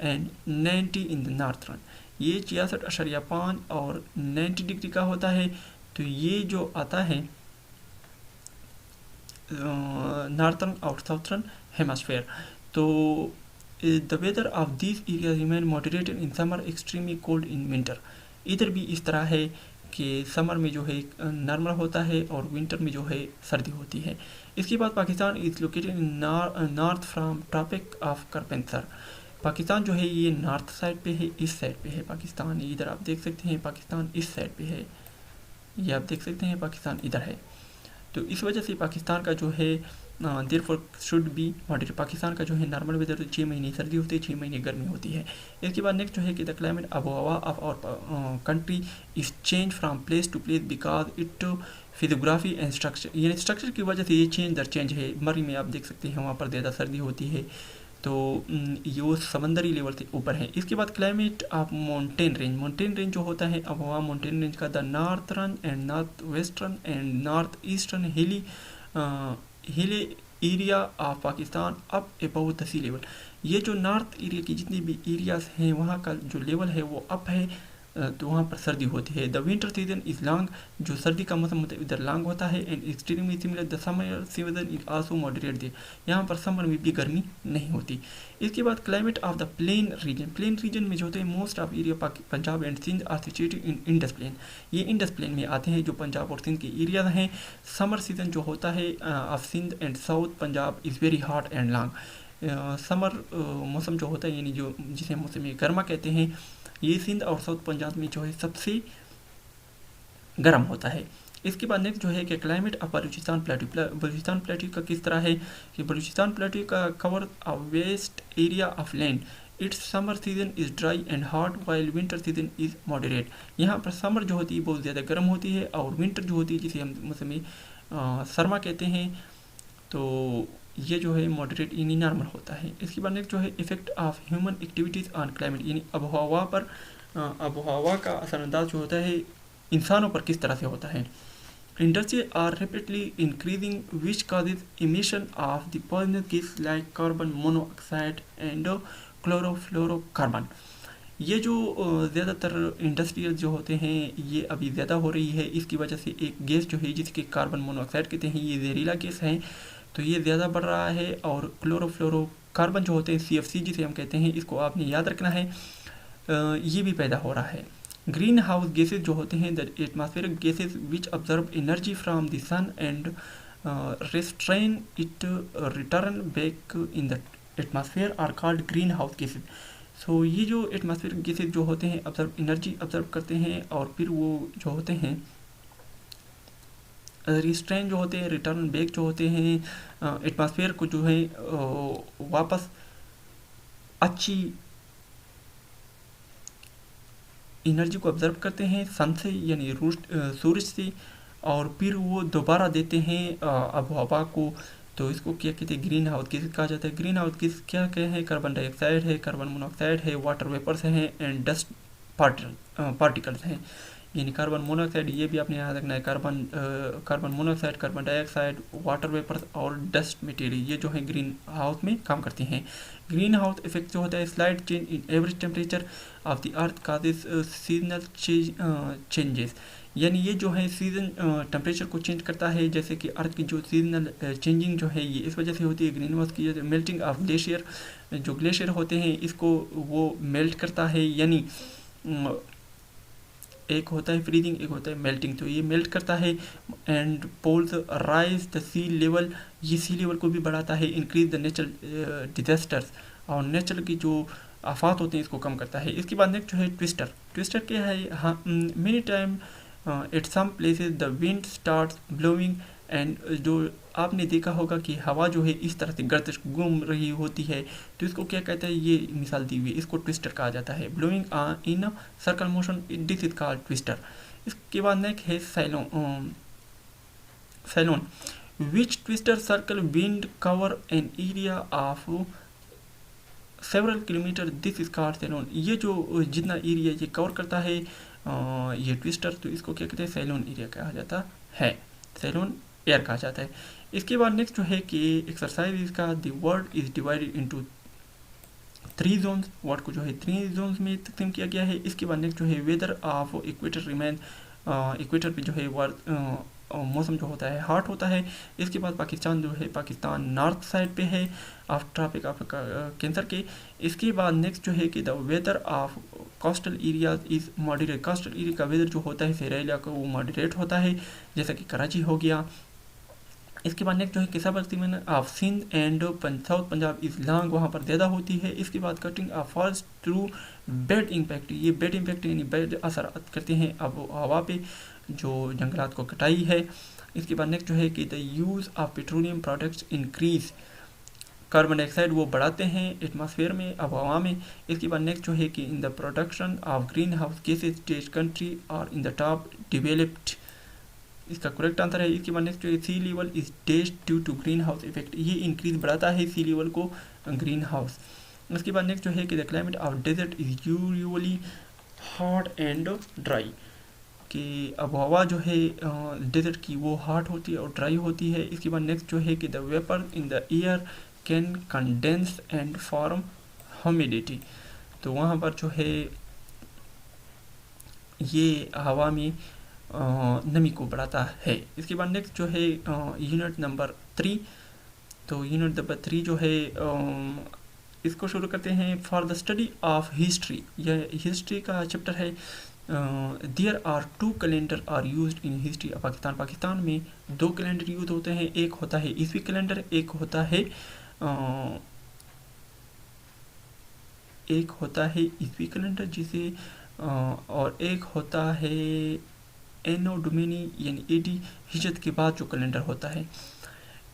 and 90 ان دا نارتھرن. یہ 66.5 اور 90 ڈگری کا ہوتا ہے. تو یہ جو آتا ہے نارتھرن اور ساؤتھرن ہیماسفیئر. تو the weather of these areas remain moderated in summer, extremely cold in winter. ادھر بھی اس طرح ہے کہ سمر میں جو ہے نارمل ہوتا ہے اور ونٹر میں جو ہے سردی ہوتی ہے. اس کے بعد Pakistan is located in north from tropic of cancer. Pakistan جو ہے یہ نارتھ سائڈ پہ ہے, اس سائڈ پہ ہے پاکستان. ادھر آپ دیکھ سکتے ہیں پاکستان اس سائڈ پہ ہے, یہ آپ دیکھ سکتے ہیں پاکستان ادھر ہے. تو اس وجہ سے پاکستان کا جو ہے there for should be moderate. Pakistan کا جو ہے نارمل ویدر 6 مہینے سردی ہوتی ہے 6 مہینے گرمی ہوتی ہے. اس کے بعد نیکسٹ جو ہے کہ دا کلائمیٹ آب و ہوا of our country is change from place to place because it physiography and structure. یعنی اسٹرکچر کی وجہ سے یہ چینج در چینج ہے. مری میں آپ دیکھ سکتے ہیں وہاں پر زیادہ سردی ہوتی ہے تو یہ وہ سمندری لیول سے اوپر ہے. اس کے بعد climate of mountain range. Mountain range جو ہوتا ہے اب ہوا ماؤنٹین رینج کا the northern and north western and north eastern hilly area of Pakistan up above the sea level. یہ جو نارتھ ایریا کی جتنی بھی ایریاز ہیں وہاں کا جو لیول ہے وہ اپ ہے تو وہاں پر سردی ہوتی ہے. The winter season is long. جو سردی کا موسم ہوتا ہے ادھر لانگ ہوتا ہے. And extremely similar the summer season is also moderate there. یہاں پر سمر میں بھی گرمی نہیں ہوتی. اس کے بعد climate of the plain region. Plain region میں جو ہوتے ہیں most of area Punjab and Sindh are situated in Indus plain. یہ انڈس پلین میں آتے ہیں جو پنجاب اور سندھ کے ایریاز ہیں. سمر سیزن جو ہوتا ہے of Sindh and south Punjab is very hot and long. Summer موسم جو ہوتا ہے یعنی جو جسے موسم گرما کہتے ہیں یہ سندھ اور ساؤتھ پنجاب میں جو ہے سب سے گرم ہوتا ہے. اس کے بعد نیکسٹ جو ہے کہ climate of Balochistan plateau. Balochistan plateau کا کس طرح ہے کہ بلوچستان پلیٹو کا cover vast area of land. Its summer season is dry and hot while winter season is moderate. یہاں پر سمر جو ہوتی ہے بہت زیادہ گرم ہوتی ہے اور ونٹر جو ہوتی ہے جسے ہم موسم سرما کہتے ہیں تو یہ جو ہے ماڈریٹ یعنی نارمل ہوتا ہے. اس کے بعد نیکسٹ جو ہے effect of human activities on climate. یعنی آب و ہوا پر آب و ہوا کا اثر انداز جو ہوتا ہے انسانوں پر کس طرح سے ہوتا ہے. Industry are rapidly increasing which causes emission of the poisonous gas like carbon monoxide and chlorofluorocarbon. یہ جو زیادہ تر انڈسٹریز جو ہوتے ہیں یہ ابھی زیادہ ہو رہی ہے. اس کی وجہ سے ایک گیس جو ہے جس کے کاربن مونو آکسائڈ کہتے ہیں یہ زہریلا گیس ہے تو یہ زیادہ بڑھ رہا ہے. اور کلورو فلورو کاربن جو ہوتے ہیں CFC جسے ہم کہتے ہیں اس کو آپ نے یاد رکھنا ہے یہ بھی پیدا ہو رہا ہے. گرین ہاؤس گیسز جو ہوتے ہیں atmospheric gases which absorb energy from the sun and restrain it return back in the atmosphere are called green house gases. So یہ جو ایٹماسفیئرک گیسز جو ہوتے ہیں انرجی آبزرو کرتے ہیں اور پھر وہ جو ہوتے ہیں ریسٹرین جو ہوتے ہیں ریٹرن بیک جو ہوتے ہیں ایٹماسفیئر کو جو ہے واپس اچھی انرجی کو آبزرو کرتے ہیں سن سے یعنی سورج سے اور پھر وہ دوبارہ دیتے ہیں آب و ہوا کو. तो इसको क्या कहते हैं, ग्रीन हाउस गैसेस कहा जाता है। ग्रीन हाउस गैस क्या क्या है, कार्बन डाइऑक्साइड है, कार्बन मोनोऑक्साइड है, वाटर वेपर्स हैं एंड डस्ट पार्टिकल्स हैं। यानी कार्बन मोनोऑक्साइड, ये भी आपने याद रखना है, carbon monoxide, carbon dioxide, water vapours और डस्ट मटेरियल, ये जो है ग्रीन हाउस में काम करते हैं। ग्रीन हाउस इफेक्ट जो होता है, slide change in average temperature of the earth causes seasonal changes. यानी ये जो है सीजन टेम्परेचर को चेंज करता है, जैसे कि अर्थ की जो सीजनल चेंजिंग जो है ये इस वजह से होती है। ग्रीन हाउस की मेल्टिंग ऑफ ग्लेशियर, जो ग्लेशियर होते हैं इसको वो मेल्ट करता है, यानी एक होता है फ्रीजिंग, एक होता है मेल्टिंग, तो ये मेल्ट करता है। And poles rise the sea level, ये सी लेवल को भी बढ़ाता है। इंक्रीज द नेचुरल डिजास्टर्स, और नेचर की जो आफात होते हैं इसको कम करता है। इसके बाद नेक्स्ट जो है ट्विस्टर। ट्विस्टर क्या है, हाँ, many time at some places the wind starts blowing, and जो आपने देखा होगा कि हवा जो है इस तरह से गर्दिश घूम रही होती है, तो इसको क्या कहते हैं, ये मिसाल दी हुई, इसको ट्विस्टर कहा जाता है। Blowing in circle motion, this is called twister. इसके बाद नेक्स्ट है साइलोन, विच twister circle wind cover an area of several kilometre, this is called साइलोन। ये जो जितना एरिया ये कवर करता है ये ट्विस्टर, तो इसको क्या कहते हैं, साइलोन एरिया कहा जाता है, साइलोन एयर कहा जाता है। इसके बाद नेक्स्ट जो है कि एक्सरसाइज इसका, the world is divided into 3 zones, world को जो है 3 जोन्स में तकसीम किया गया है। इसके बाद नेक्स्ट जो है weather of equator remain, equator पे जो है वर्ल्ड मौसम जो होता है हॉट होता है। इसके बाद पाकिस्तान जो है, पाकिस्तान नॉर्थ साइड पे है ऑफ ट्रॉपिक ऑफ कैंसर के। इसके बाद नेक्स्ट जो है कि the weather of coastal area is moderate, coastal area का वेदर जो होता है सहराई इलाका वो मॉडरेट होता है, जैसा कि कराची हो गया। इसके बाद नेक्स्ट जो है किसाबल season of Sindh and south Punjab is long, वहाँ पर ज़्यादा होती है। इसके बाद cutting of falls through bad impact, ये बेड इम्पैक्ट यानी बेड असर करते हैं अब हवा पे, जो जंगलात को कटाई है। इसके बाद नेक्स्ट जो है कि the use of petroleum products increase, carbon dioxide वो बढ़ाते हैं एटमॉस्फेयर में, अब हवा में। इसके बाद नेक्स्ट जो है कि in the production of green house gases stage country और इन द टॉप डेवलप्ड, इसका करेक्ट आंसर है। इसके बाद नेक्स्ट जो है सी लेवल इज डेस्ट due to green house effect, ये इंक्रीज बढ़ाता है सी लेवल को ग्रीन हाउस। उसके बाद नेक्स्ट जो है कि the climate of desert is usually hot and dry, कि अब हवा जो है डेजर्ट की वो हॉट होती है और ड्राई होती है। इसके बाद नेक्स्ट जो है कि the vapour in the air can condense and form humidity, तो वहाँ पर जो है ये हवा में नमी को बढ़ाता है। इसके बाद नेक्स्ट जो है यूनिट नंबर 3, तो यूनिट नंबर 3 जो है इसको शुरू करते हैं। For the study of history, यह हिस्ट्री का चैप्टर है। There are 2 calendar are used in history of Pakistan, Pakistan में 2 कैलेंडर यूज होते हैं, एक होता है ईसवी कैलेंडर, एक होता है ईसवी कैलेंडर जिसे और एक होता है एनो डोमिनी यानी एडी, हिजरत के बाद जो कैलेंडर होता है।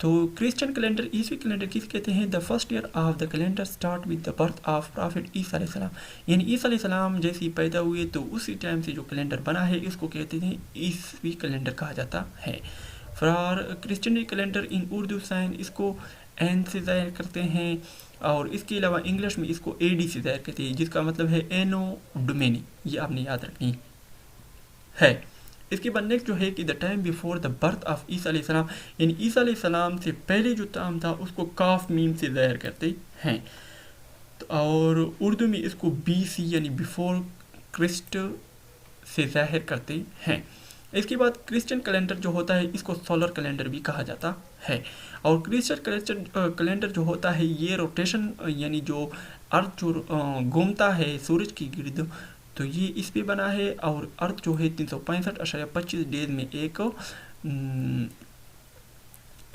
तो क्रिश्चियन कैलेंडर, ईसवी कैलेंडर किस कहते हैं, the first year of the calendar start with the birth of prophet Isa अलैहि सलाम, यानी ईसा अलैहि सलाम जैसे ही पैदा हुए तो उसी टाइम से जो कैलेंडर बना है इसको कहते हैं ईसवी कैलेंडर कहा जाता है। For Christian calendar in Urdu sign इसको एन से ज़ाहिर करते हैं, और इसके अलावा इंग्लिश में इसको एडी से ज़ाहिर करते हैं, जिसका मतलब है एनो डोमेनी, ये आपने याद रखनी है। इसके बाद नेक्स्ट जो है कि the time before the birth of Isa अलैहि सलाम, यानी ईसा अलैहि सलाम से पहले जो टाइम था उसको काफ मीम से ज़ाहिर करते हैं, तो और उर्दू में इसको बीसी यानी बिफोर क्रिस्ट से ज़ाहिर करते हैं। इसके बाद क्रिश्चियन कैलेंडर जो होता है इसको सोलर कैलेंडर भी कहा जाता है, और क्रिश्चियन कैलेंडर जो होता है ये रोटेशन यानी जो अर्थ जो घूमता है सूरज की गिर्द, तो ये इस पे बना है, और अर्थ जो है 365.25 डेज में एक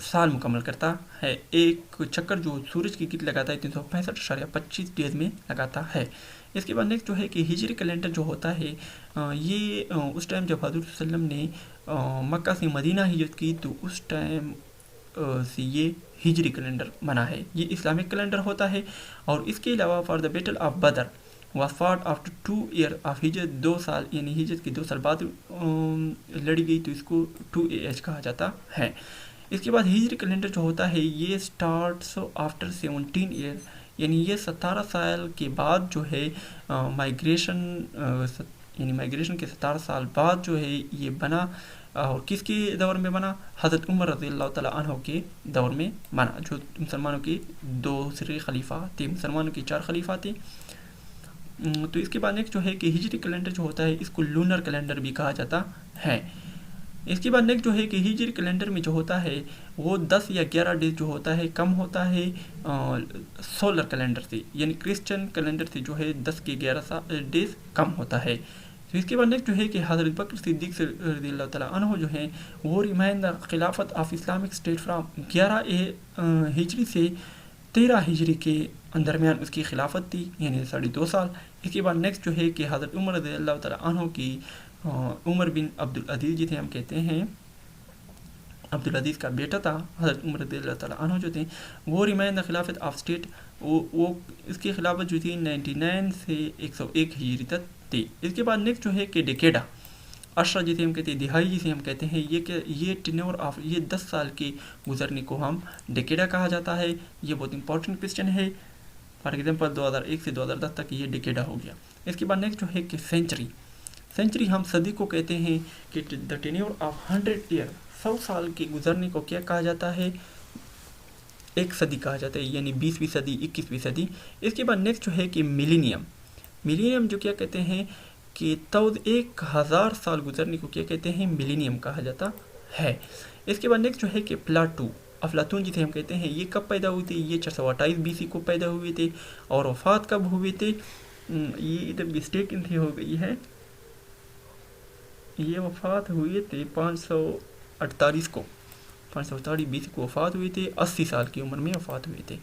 साल मुकम्मल करता है। एक चक्कर जो सूरज की गिर्द लगाता है 365.25 डेज में लगाता है। इसके बाद नेक्स्ट जो है कि हिजरी कैलेंडर जो होता है ये उस टाइम जब हज़रत सल्लम ने मक्का से मदीना हिजरत की तो उस टाइम से ये हिजरी कैलेंडर बना है, ये इस्लामिक कैलेंडर होता है। और इसके अलावा फॉर द बैटल ऑफ बदर was fought after 2 years of हिजरत, 2 साल यानी हिजरत के 2 साल बाद लड़ी गई, तो इसको 2AH कहा जाता है। اس کے بعد ہجری کیلنڈر جو ہوتا ہے یہ اسٹارٹس آفٹر 17 ایئر، یعنی یہ 17 سال کے بعد جو ہے مائگریشن، یعنی مائگریشن کے 17 سال بعد جو ہے یہ بنا، اور کس کے دور میں بنا؟ حضرت عمر رضی اللہ تعالیٰ عنہ کے دور میں بنا، جو مسلمانوں کے دوسرے خلیفہ تھے، مسلمانوں کے 4 خلیفہ تھے۔ تو اس کے بعد نیکسٹ جو ہے کہ ہجری کیلنڈر جو ہوتا ہے اس کو لونر کیلنڈر بھی کہا جاتا ہے۔ اس کے بعد نیکسٹ جو ہے کہ ہجری کیلنڈر میں جو ہوتا ہے وہ 10 یا 11 ڈیز جو ہوتا ہے کم ہوتا ہے سولر کیلنڈر سے، یعنی کرسچن کیلنڈر سے جو ہے 10 کے 11 ڈیز کم ہوتا ہے۔ تو اس کے بعد نیکسٹ جو ہے کہ حضرت بکر صدیق رضی اللہ تعالیٰ عنہ جو ہیں وہ ریمائن دا خلافت آف اسلامک اسٹیٹ فرام 11 ہجری سے 13 ہجری کے درمیان اس کی خلافت تھی، یعنی 2.5 سال۔ اس کے بعد نیکسٹ جو ہے کہ حضرت عمر رضی اللہ تعالیٰ عنہ کی عمر بن عبدالعزیز جسے ہم کہتے ہیں، عبدالعزیز کا بیٹا تھا حضرت عمر رضی اللہ تعالیٰ عنہ جو تھے، وہ ریمائن دا خلافت آف اسٹیٹ، وہ اس کی خلافت جو تھی 99 سے 101 ہجری تک تھی۔ اس کے بعد نیکسٹ جو ہے کہ ڈیکیڈا، عشرہ جسے ہم کہتے ہیں، دہائی جسے ہم کہتے ہیں، یہ ٹینور آف، یہ 10 سال کے گزرنے کو ہم ڈیکیڈا کہا جاتا ہے۔ یہ بہت امپورٹنٹ کویسچن ہے، فار ایگزامپل 2001 سے 2010 تک یہ ڈیکیڈا ہو گیا۔ اس کے بعد نیکسٹ جو ہے کہ سینچری ہم صدی کو کہتے ہیں کہ دا ٹینور آف 100 ایئر، 100 سال کے گزرنے کو کیا کہا جاتا ہے؟ ایک صدی کہا جاتا ہے، یعنی 20ویں صدی، 21ویں صدی۔ اس کے بعد نیکسٹ جو ہے کہ ملینیم جو کیا کہتے ہیں کہ 1000 سال گزرنے کو کیا کہتے ہیں؟ ملینیم کہا جاتا ہے۔ اس کے بعد نیکسٹ جو ہے کہ افلاطون جسے ہم کہتے ہیں، یہ کب پیدا ہوئے تھے؟ یہ 428 BC کو پیدا ہوئے تھے، اور وفات کب ہوئے تھے؟ یہ ادھر مسٹیک ان ہو گئی ہے، یہ وفات ہوئے تھے 548 کو، 548 BC کو وفات ہوئے تھے، 80 سال کی عمر میں وفات ہوئے تھے۔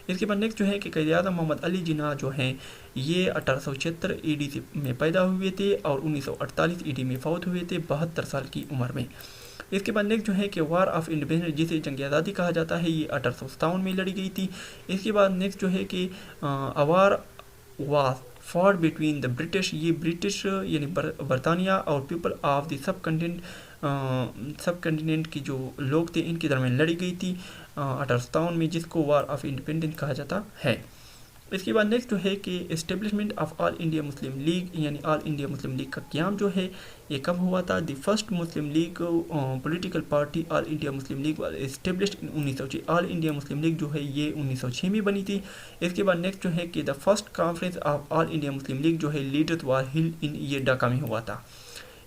اس کے بعد نیکسٹ جو ہے کہ قائد اعظم محمد علی جناح جو ہیں یہ 1876 AD میں پیدا ہوئے تھے اور 1948 AD میں فوت ہوئے تھے 72 سال کی عمر میں۔ اس کے بعد نیکسٹ جو ہے کہ وار آف انڈیپینڈنس جسے جنگ آزادی کہا جاتا ہے، یہ 1857 میں لڑی گئی تھی۔ اس کے بعد نیکسٹ جو ہے کہ war was fought between the British, یہ برٹش یعنی برطانیہ اور پیپل آف دی سب کنٹیننٹ کی جو لوگ تھے ان کے درمیان لڑی گئی تھی 1857 میں، جس کو وار آف انڈیپینڈنس کہا جاتا ہے۔ اس کے بعد نیکسٹ جو ہے کہ establishment of all India Muslim league, یعنی آل انڈیا مسلم لیگ کا قیام جو ہے یہ کب ہوا تھا؟ The first Muslim league political party all India Muslim league was established in 1906۔ All India Muslim league جو ہے یہ 1906 میں بنی تھی۔ اس کے بعد نیکسٹ جو ہے کہ the first conference of all India Muslim league جو ہے لیڈرز وار ہیلڈ ان، یہ ڈھاکہ میں ہوا تھا۔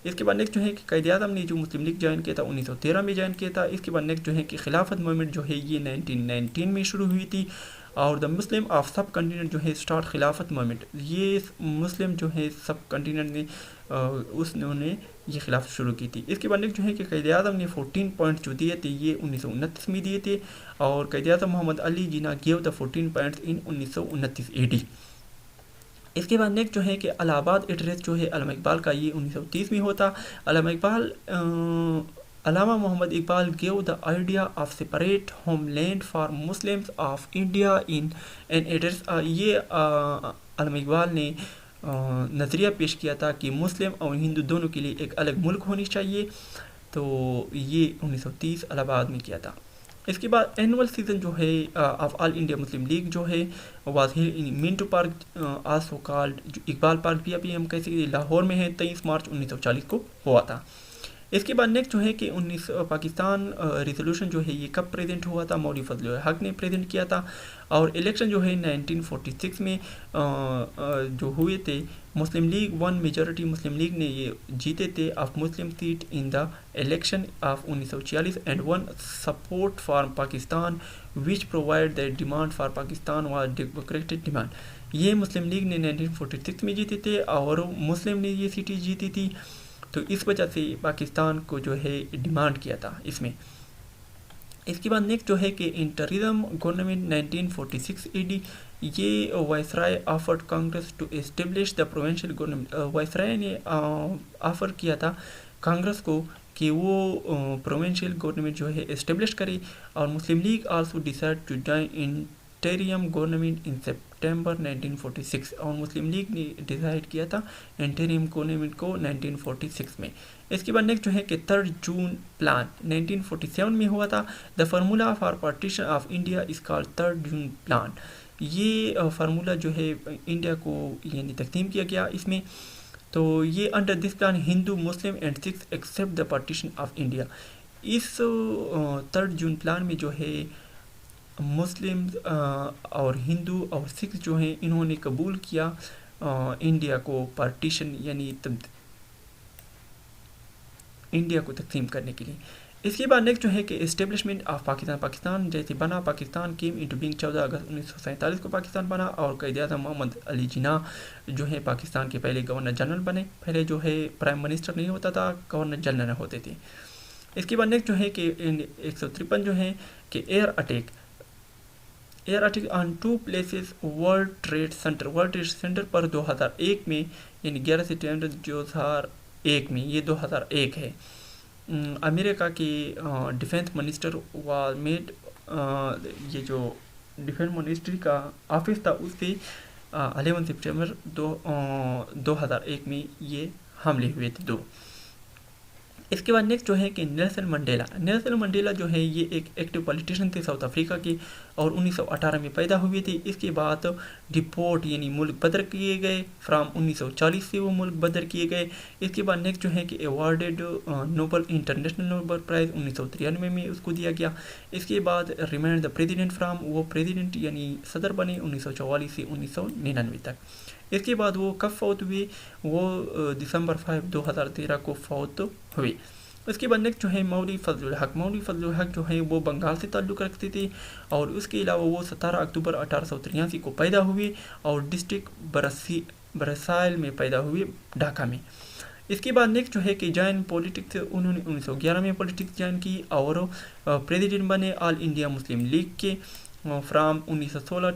اس کے بعد نیکسٹ جو ہے کہ قائد اعظم نے جو مسلم لیگ جوائن کیا تھا 1913 میں جوائن کیا تھا۔ اس کے بعد نیکسٹ جو ہے کہ خلافت موومنٹ جو ہے یہ 1919 میں شروع ہوئی تھی، اور دا مسلم آف سب کنٹیننٹ جو ہے اسٹارٹ خلافت موومنٹ، یہ مسلم جو ہے سب کنٹیننٹ نے انہوں نے یہ خلافت شروع کی تھی۔ اس کے بعد جو ہے کہ قائد اعظم نے 14 پوائنٹس جو دیے تھے یہ 1929 میں دیے تھے، اور Quaid Azam Muhammad Ali Jinnah gave the 14 points in 1929 AD۔ اس کے بعد نیکسٹ جو ہے کہ الہ آباد ایڈریس جو ہے علامہ اقبال کا یہ 1930 میں ہوتا۔ Allama Muhammad Iqbal gave the idea of separate homeland for Muslims of India in an address, یہ علامہ اقبال نے نظریہ پیش کیا تھا کہ مسلم اور ہندو دونوں کے لیے ایک الگ ملک ہونی چاہیے، تو یہ 1930 الہ آباد میں کیا تھا۔ اس کے بعد اینول سیزن جو ہے of all India Muslim league جو ہے was held in Manto park also called, جو اقبال پارک بھی ابھی ہم کہہ سکتے ہیں، لاہور میں ہے، 23 مارچ 1940 کو ہوا تھا۔ اس کے بعد نیکسٹ جو ہے کہ پاکستان ریزولوشن جو ہے یہ کب پریزنٹ ہوا تھا؟ مولوی فضل الحق نے پریزنٹ کیا تھا، اور الیکشن جو ہے 1946 میں جو ہوئے تھے، مسلم لیگ ون میجورٹی مسلم لیگ نے یہ جیتے تھے of Muslim seat in the election of 1946 and won support for Pakistan which provide the demand for Pakistan was democratic demand. یہ مسلم لیگ نے 1946 میں جیتے تھے اور مسلم نے یہ سیٹیں جیتی تھی، تو اس وجہ سے پاکستان کو جو ہے ڈیمانڈ کیا تھا اس میں۔ اس کے بعد نیکسٹ جو ہے کہ انٹرزم گورنمنٹ 1946 AD، یہ viceroy offered Congress to establish the provincial government, viceroy نے آفر کیا تھا کانگریس کو کہ وہ پروونشل گورنمنٹ جو ہے اسٹیبلش کرے، اور Muslim League also decide to join interim government in सितंबर 1946 और मुस्लिम लीग ने डिसाइड किया था इंटरिम गवर्नमेंट को 1946 में। इसके बाद नेक्स्ट जो है कि 3 जून प्लान 1947 में हुआ था। The formula for partition of India is called 3 June plan. ये फार्मूला जो है इंडिया को यानी तकसीम किया गया इसमें। तो ये under this plan Hindu Muslim and Sikhs accept the partition of India. इस 3 जून प्लान में जो है मुस्लिम और हिंदू और सिख जो हैं इन्होंने कबूल किया इंडिया को पार्टीशन यानी इंडिया को तकसीम करने के लिए। इसके बाद नेक्स्ट जो है कि इस्टेब्लिशमेंट ऑफ पाकिस्तान। पाकिस्तान जैसे बना, पाकिस्तान केम इंटू बीइंग 14 अगस्त 1947 को पाकिस्तान बना और क़ायद-ए-आज़म मोहम्मद अली जिन्नाह जो है पाकिस्तान के पहले गवर्नर जनरल बने। पहले जो है प्राइम मिनिस्टर नहीं होता था, गवर्नर जनरल होते थे। इसके बाद नेक्स्ट जो है कि 153 जो है कि air attack on 2 places world trade centre पर 2001 में यानी 11 सितंबर 2001 में, ये 2001 है। अमेरिका के डिफेंस मिनिस्टर वाज मेड, ये जो डिफेंस मिनिस्ट्री का ऑफिस था उससे 11 सितंबर 2001 में ये हमले हुए थे 2। इसके बाद नेक्स्ट जो है कि नेल्सन मंडेला जो है ये एक एक्टिव पॉलिटिशियन थे साउथ अफ्रीका के और 1918 में पैदा हुए थे। इसके बाद डिपोर्ट यानी मुल्क बदर किए गए, फ्राम 1940 से वो मुल्क बदर किए गए। इसके बाद नेक्स्ट जो है कि awarded Nobel international Nobel prize 1993 में उसको दिया गया। इसके बाद रिमेंड द प्रेसिडेंट फ्राम, वो प्रेसिडेंट यानी सदर बने 1944 से 1999 तक। इसके बाद वो कब फौत हुए, वो दिसंबर 5 2013 को फौत हुए। इसके बाद नेक्स्ट जो है मौलवी फजलुल हक जो है वो बंगाल से ताल्लुक़ रखते थे और उसके अलावा वो 17 अक्टूबर 1883 को पैदा हुए और डिस्ट्रिक्ट बरसाइल में पैदा हुए, ढाका में। इसके बाद नेक्स्ट जो है कि जॉइन पॉलिटिक्स, उन्होंने 1911 में पॉलिटिक्स ज्वाइन की और प्रेसिडेंट बने ऑल इंडिया मुस्लिम लीग के फ्राम 1916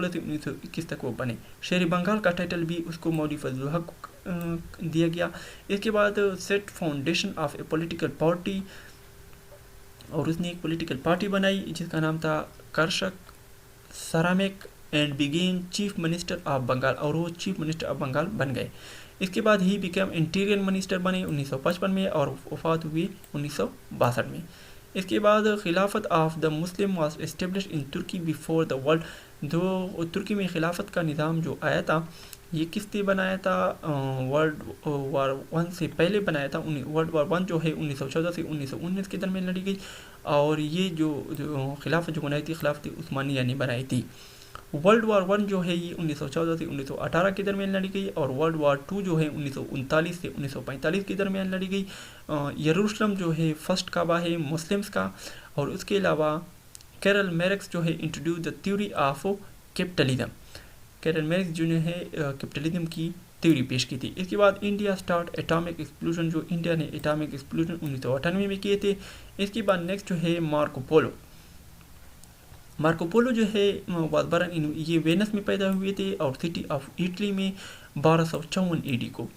से 1921 तक वो बने। शेर बंगाल का टाइटल भी उसको मौलवी फजलुल हक दिया गया। इसके बाद set foundation of a political party, और उसने एक पॉलिटिकल पार्टी बनाई जिसका नाम था Krishak Sramik and began chief minister of Bengal, और वो चीफ मिनिस्टर ऑफ बंगाल बन गए। इसके बाद ही बिकम इंटीरियर मिनिस्टर बने 1955 में और वफात हुई 1962 में। इसके बाद खिलाफत of the Muslim was establish in Turkey before the world, जो तुर्की में खिलाफत का निज़ाम जो आया था ये किसने बनाया था, वर्ल्ड वार 1 से पहले बनाया था। वर्ल्ड वार 1 जो है 1914 से 1919 के दरमियान लड़ी गई और ये जो खिलाफत जो बनाई थी खिलाफत उस्मानिया ने बनाई थी। वर्ल्ड वार 1 जो है ये 1914 से 1918 के दरमियान लड़ी गई और वर्ल्ड वार 2 जो है 1939 से 1945 के दरमियान लड़ी गई। यरूशलेम जो है फर्स्ट काबा है मुस्लिम्स का, और उसके अलावा कैरल मैरिक्स जो है introduce the theory of capitalism, Karl Marx जो है कैपिटलिज्म की थ्योरी पेश की थी। इसके बाद इंडिया स्टार्ट एटॉमिक एक्सप्लोजन, जो इंडिया ने एटॉमिक एक्सप्लोजन 1998 में किए थे। इसके बाद नेक्स्ट जो है मार्को पोलो जो है वाजबरन ये वेनस में पैदा हुए थे और सिटी ऑफ इटली में 1254 AD को।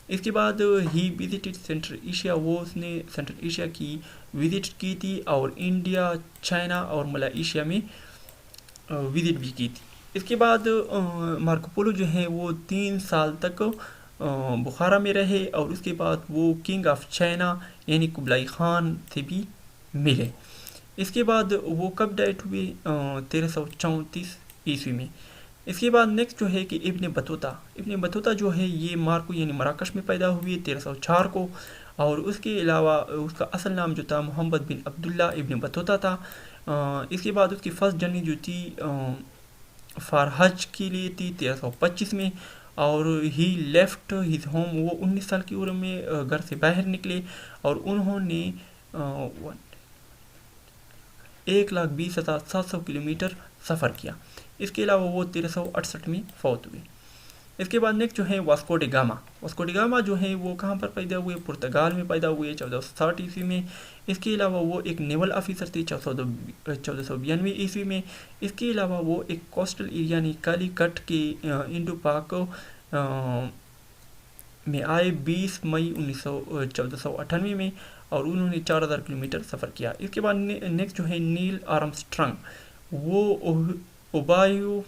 इसके बाद ही विजिटेड सेंट्रल एशिया, वो उसने सेंट्रल एशिया की विजिट की थी और इंडिया, चाइना और मलेशिया में विजिट भी की थी। इसके बाद मार्को पोलो जो है वो 3 साल तक बुखारा में रहे और उसके बाद वो किंग ऑफ चाइना यानी कुबलाई खान से भी मिले। इसके बाद वो कब डेट हुए 1334 ईस्वी में। इसके बाद नेक्स्ट जो है कि इब्न बतूता जो है ये मार्को यानी मराकश में पैदा हुए 1304 को, और उसके अलावा उसका असल नाम जो था Mohammad bin Abdullah Ibn Battuta था। इसके बाद उसकी फर्स्ट जर्नी जो थी फॉर हज के लिए थी 1325 में, और ही लेफ्ट हिज होम, वो 19 साल की उम्र में घर से बाहर निकले और उन्होंने 1,20,700 किलोमीटर सफ़र किया। इसके अलावा वो 1368 में फौत हुए। इसके बाद नेक्स्ट जो है वास्को डी गामा जो है वो कहाँ पर पैदा हुए, पुर्तगाल में पैदा हुए 1460 ईस्वी में। इसके अलावा वो एक नेवल ऑफिसर थे 1492 ईस्वी में। इसके अलावा वो एक कोस्टल एरिया यानी कालीकट के इंडो पाक में आए 20 मई 1498 में और उन्होंने 4000 किलोमीटर सफ़र किया। इसके बाद नेक्स्ट जो है नील आर्मस्ट्रांग, वो ओहियो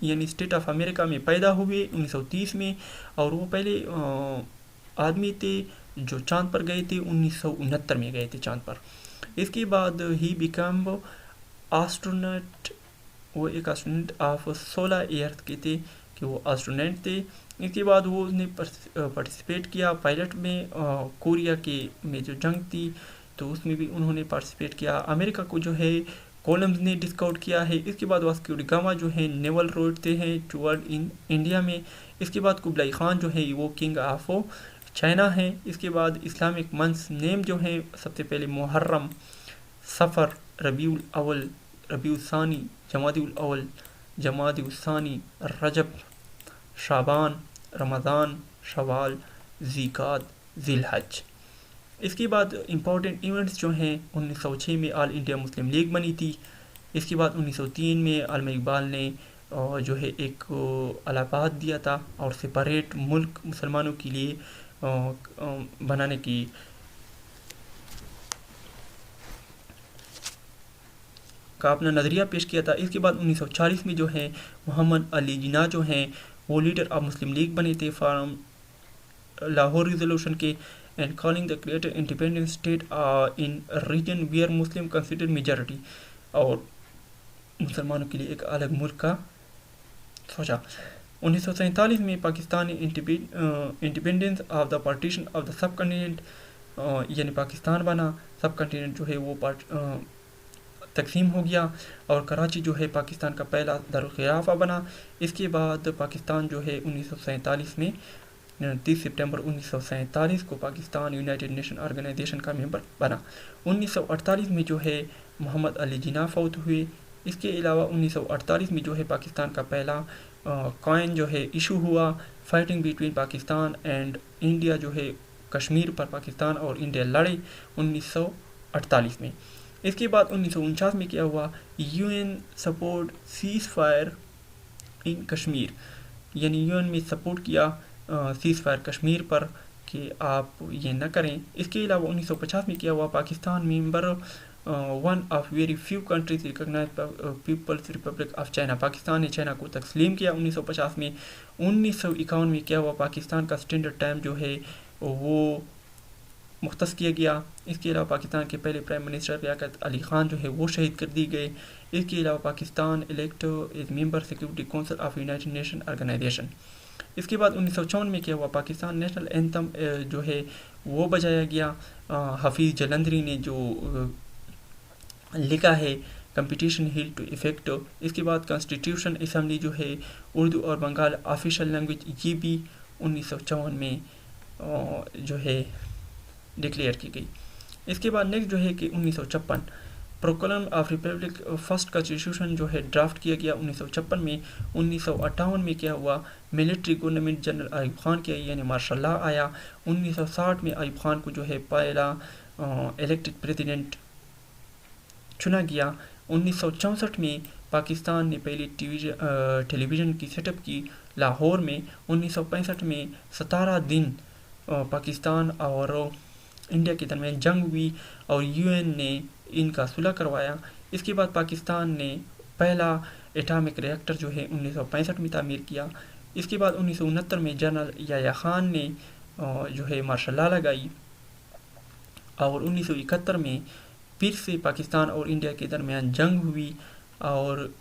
यानी स्टेट ऑफ अमेरिका में पैदा हुए 1930 में, और वो पहले आदमी थे जो चांद पर गए थे, 1969 में गए थे चांद पर। इसके बाद ही बिकम एस्ट्रोनॉट, वो एक एस्ट्रोनॉट ऑफ 16 ईयर्स के थे कि वो एस्ट्रोनॉट थे। इसके बाद वो उसने पार्टिसिपेट किया पायलट में, कोरिया के में जो जंग थी तो उसमें भी उन्होंने पार्टिसिपेट किया। अमेरिका को जो है कोलम्स ने डिस्कवर किया है। इसके बाद वास्को डी गामा जो है नेवल रोड थे हैं टूवर्ड इन इंडिया में। इसके बाद कुबलाई खान जो है वो किंग ऑफ चाइना है। इसके बाद इस्लामिक मंथ्स नेम जो है सबसे पहले मुहर्रम, सफ़र, रबीउल अव्वल, रबीउल सानी, जमादिउल अव्वल, जमादिउल सानी, रजब, शाबान, रमज़ान, शवाल, ज़िकात, ज़िलहज। इसके बाद इम्पॉर्टेंट इवेंट्स जो हैं 1906 में ऑल इंडिया मुस्लिम लीग बनी थी। इसके बाद 1903 में अल्लामा इकबाल ने जो है एक अलाहाबाद दिया था और सेपरेट मुल्क मुसलमानों के लिए बनाने की का अपना नज़रिया पेश किया था। इसके बाद 1940 में जो है मोहम्मद अली जिन्ना जो हैं वो लीडर ऑफ मुस्लिम लीग बने थे फ्रॉम लाहौर रिजोल्यूशन के, and calling the created independent state in region where Muslim consider majority, और मुसलमानों के लिए एक अलग मुल्क का सोचा। 1947 में Pakistan independence of the partition of the sub continent, यानी पाकिस्तान बना, सब कंटिनेंट जो है वो तकसीम हो गया, और कराची जो है पाकिस्तान का पहला दारुल खिलाफा बना। इसके बाद पाकिस्तान जो है 1947 में 30 सितंबर 1947 को पाकिस्तान यूनाइटेड नेशन ऑर्गेनाइजेशन का मेंबर बना। 1948 में जो है मोहम्मद अली जिन्ना फौत हुए। इसके अलावा 1948 में जो है पाकिस्तान का पहला कॉइन जो है इशू हुआ। Fighting between Pakistan and India जो है कश्मीर पर पाकिस्तान और इंडिया लड़े 1948 में। इसके बाद 1949 में क्या हुआ, UN support cease fire in Kashmir, यानी यूएन में सपोर्ट किया सीज फायर कश्मीर पर कि आप ये न करें। इसके अलावा 1950 में क्या हुआ, Pakistan member one of very few countries recognize People's Republic of China, Pakistan ने चाइना को तस्लीम किया 1950 में। 1951 में क्या हुआ, पाकिस्तान का स्टैंडर्ड टाइम जो है वो मुख्तस किया गया। इसके अलावा पाकिस्तान के पहले प्राइम मिनिस्टर लियाकत अली ख़ान जो है वो शहीद कर दी गए। इसके अलावा Pakistan elect is member security council of United Nation organization. इसके बाद 1954 में क्या हुआ, पाकिस्तान नेशनल एंथम जो है वो बजाया गया। हफीज़ जलंधरी ने जो लिखा है कंपटीशन हिल टू इफेक्ट। इसके बाद कॉन्स्टिट्यूशन असम्बली जो है उर्दू और बंगाल ऑफिशियल लैंग्वेज, ये भी 1954 में जो है डिक्लेयर की गई। इसके बाद नेक्स्ट जो है कि 1956 proclaim of Republic first constitution जो है ड्राफ्ट किया गया 1956 में। 1958 में क्या हुआ, military government general Ayub Khan के यानी मार्शल लॉ आया। 1960 में आयुब खान को जो है पहला इलेक्टेड प्रेसिडेंट चुना गया। 1964 में पाकिस्तान ने पहली टेलीविज़न की सेटअप की लाहौर में। 1965 में 17 दिन पाकिस्तान और इंडिया के दरमियान जंग हुई और यूएन ने इनका सुलह करवाया। इसके बाद पाकिस्तान ने पहला एटॉमिक रिएक्टर जो है 1965 में तामीर किया। इसके बाद 1969 में जनरल याया खान ने जो है मार्शल लॉ लगाई और 1971 में फिर से पाकिस्तान और इंडिया के दरमियान जंग हुई और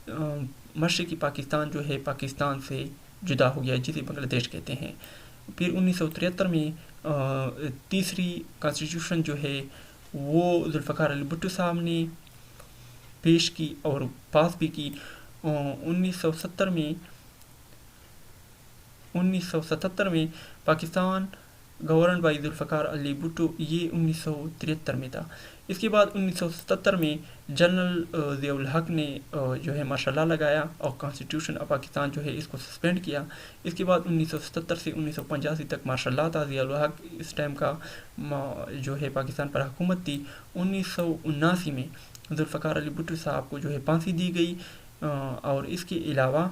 मशरक़ी पाकिस्तान जो है पाकिस्तान से जुदा हो गया, जिसे बांग्लादेश कहते हैं। फिर 1973 में तीसरी कॉन्स्टिट्यूशन जो है वो जुल्फ़िकार अली भुट्टो साहब ने पेश की और पास भी की। 1977 में पाकिस्तान गवर्नड बाई जुल्फ़िकार अली भुट्टो, ये 1973 में था। इसके बाद 1977 में जनरल ज़ियाउल हक ने जो है मार्शल लॉ लगाया और कॉन्स्टिट्यूशन ऑफ पाकिस्तान जो है इसको सस्पेंड किया। इसके बाद 1977 से 1985 तक मार्शल लॉ था। ज़ियाउल हक इस टाइम का जो है पाकिस्तान पर हुकूमत थी। 1979 में जुल्फ़िकार अली भुट्टो साहब को जो है फांसी दी गई और इसके अलावा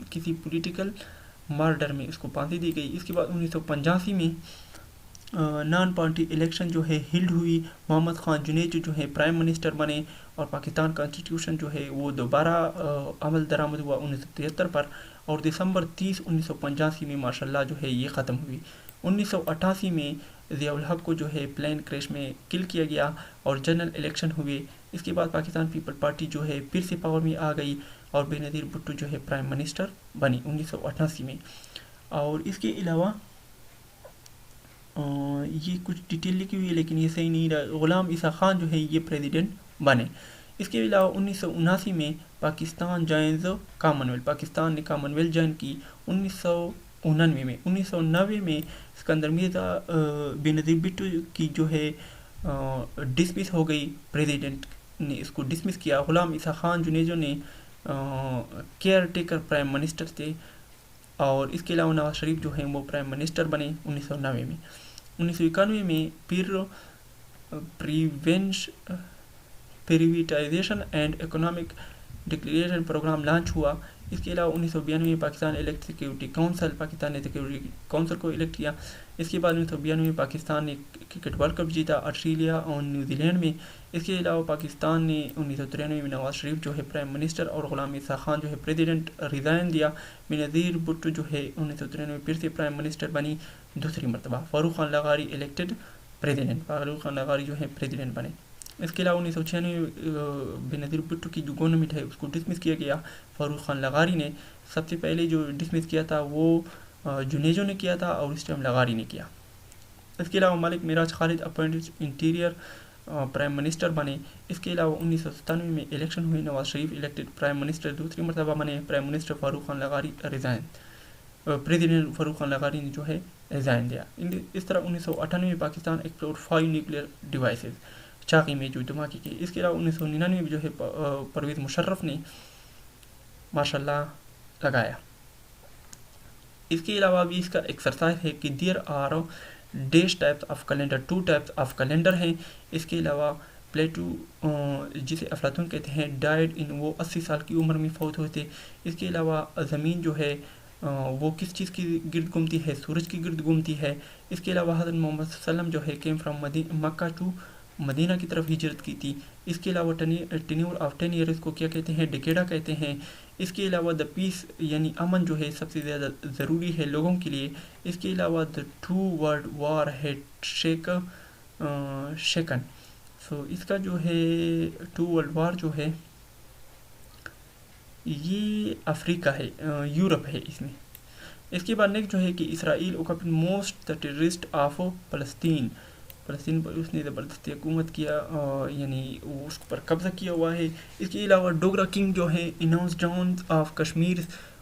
किसी पॉलिटिकल मर्डर में इसको फांसी दी गई। इसके बाद 1985 में नॉन पार्टी इलेक्शन जो है हिल्ड हुई। मोहम्मद खान जुनैद जो है प्राइम मिनिस्टर बने اور پاکستان کانسٹیٹیوشن جو ہے وہ دوبارہ عمل درآمد ہوا 1973 پر، اور دسمبر 30 1985 میں ماشاء اللہ جو ہے یہ ختم ہوئی۔ 1988 میں ضیاء الحق کو جو ہے پلین کریش میں کل کیا گیا اور جنرل الیکشن ہوئے۔ اس کے بعد پاکستان پیپل پارٹی جو ہے پھر سے پاور میں آ گئی اور بے نظیر بھٹو جو ہے پرائم منسٹر بنی 1988 میں۔ اور اس کے علاوہ یہ کچھ ڈیٹیل لکھی ہوئی ہے لیکن یہ صحیح نہیں رہا، غلام عیسیٰ خان جو ہے یہ پریزیڈنٹ بنے۔ اس کے علاوہ 1979 میں Pakistan joins common wealth, Pakistan نے کامن ویلتھ جوائن کی 1999 میں۔ 1990 میں اسکندر مرزا بے نظیر بھٹو کی جو ہے ڈسمس ہو گئی، پریزیڈنٹ نے اس کو ڈسمس کیا۔ غلام عیسیٰ خان جنیجو نے کیئر ٹیکر پرائم منسٹر تھے، اور اس کے علاوہ نواز شریف جو ہیں وہ پرائم منسٹر بنے 1990 میں۔ 1991 میں پھر privatization and economic declaration program launch ہوا۔ اس کے علاوہ 1992 میں Pakistan elect security council, Pakistan نے سیکیورٹی کونسل کو الیکٹ کیا۔ اس کے بعد 1992 میں پاکستان نے کرکٹ ورلڈ کپ جیتا آسٹریلیا اور نیوزی لینڈ میں۔ اس کے علاوہ پاکستان نے 1993 میں نواز شریف جو ہے پرائم منسٹر اور غلام عیسیٰ خان جو ہے پریزیڈنٹ ریزائن دیا۔ بے نظیر بھٹو جو ہے 1993 میں پھر سے پرائم منسٹر بنی دوسری مرتبہ۔ فاروق خان لغاری الیکٹڈ پریزیڈنٹ، فاروق خان لغاری جو ہے پریزیڈنٹ بنے۔ اس کے علاوہ 1996 میں بے نظیر بھٹو کی جو گورنمنٹ ہے اس کو ڈسمس کیا گیا فاروق خان لغاری نے۔ سب سے پہلے جو ڈسمس کیا تھا وہ جنیجو نے کیا تھا اور اس ٹائم لغاری نے کیا۔ اس کے علاوہ ملک معراج خالد اپوائنٹڈ انٹیریئر پرائم منسٹر بنے۔ اس کے علاوہ 1997 میں الیکشن ہوئی، Nawaz Sharif elected prime minister دوسری مرتبہ بنے۔ پرائم منسٹر فاروق خان لغاری ریزائن، پریزیڈنٹ فاروق خان لغاری نے جو ہے ریزائن دیا۔ اس طرح 1998 میں پاکستان ایکسپلور 5 نیوکلیئر ڈیوائسز، چاقی میں جو دھماکے کے۔ اس کے علاوہ 1999 میں جو ہے پرویز مشرف نے ماشاءاللہ لگایا۔ اس کے علاوہ بھی اس کا ایکسرسائز ہے کہ there are dash types of calendar, 2 types of calendar ہیں۔ اس کے علاوہ پلیٹو جسے افلاطون کہتے ہیں ڈائڈ ان، وہ 80 سال کی عمر میں فوت ہوئے تھے۔ اس کے علاوہ زمین جو ہے وہ کس چیز کی گرد گھومتی ہے؟ سورج کی گرد گھومتی ہے۔ اس کے علاوہ حضرت محمد صلی اللہ علیہ وسلم جو ہے کیم فرام مکہ ٹو مدینہ کی طرف ہجرت کی تھی۔ اس کے علاوہ ٹینیور آف 10 ایئرز کو کیا کہتے ہیں؟ ڈیکیڈا کہتے ہیں۔ اس کے علاوہ دا پیس یعنی امن جو ہے سب سے زیادہ ضروری ہے لوگوں کے لیے۔ اس کے علاوہ دا 2 ورلڈ وار ہیڈ شیکن، سو اس کا جو ہے 2 ورلڈ وار جو ہے یہ افریقہ ہے، یورپ ہے اس میں۔ اس کے بعد نیکسٹ جو ہے کہ اسرائیل اوکوپیڈ موسٹ دا ٹیررسٹ آف فلسطین، فلسطین پر اس نے زبردستی حکومت کیا، یعنی اس پر قبضہ کیا ہوا ہے۔ اس کے علاوہ ڈوگرا کنگ جو ہے اناؤنس ڈاؤن آف کشمیر،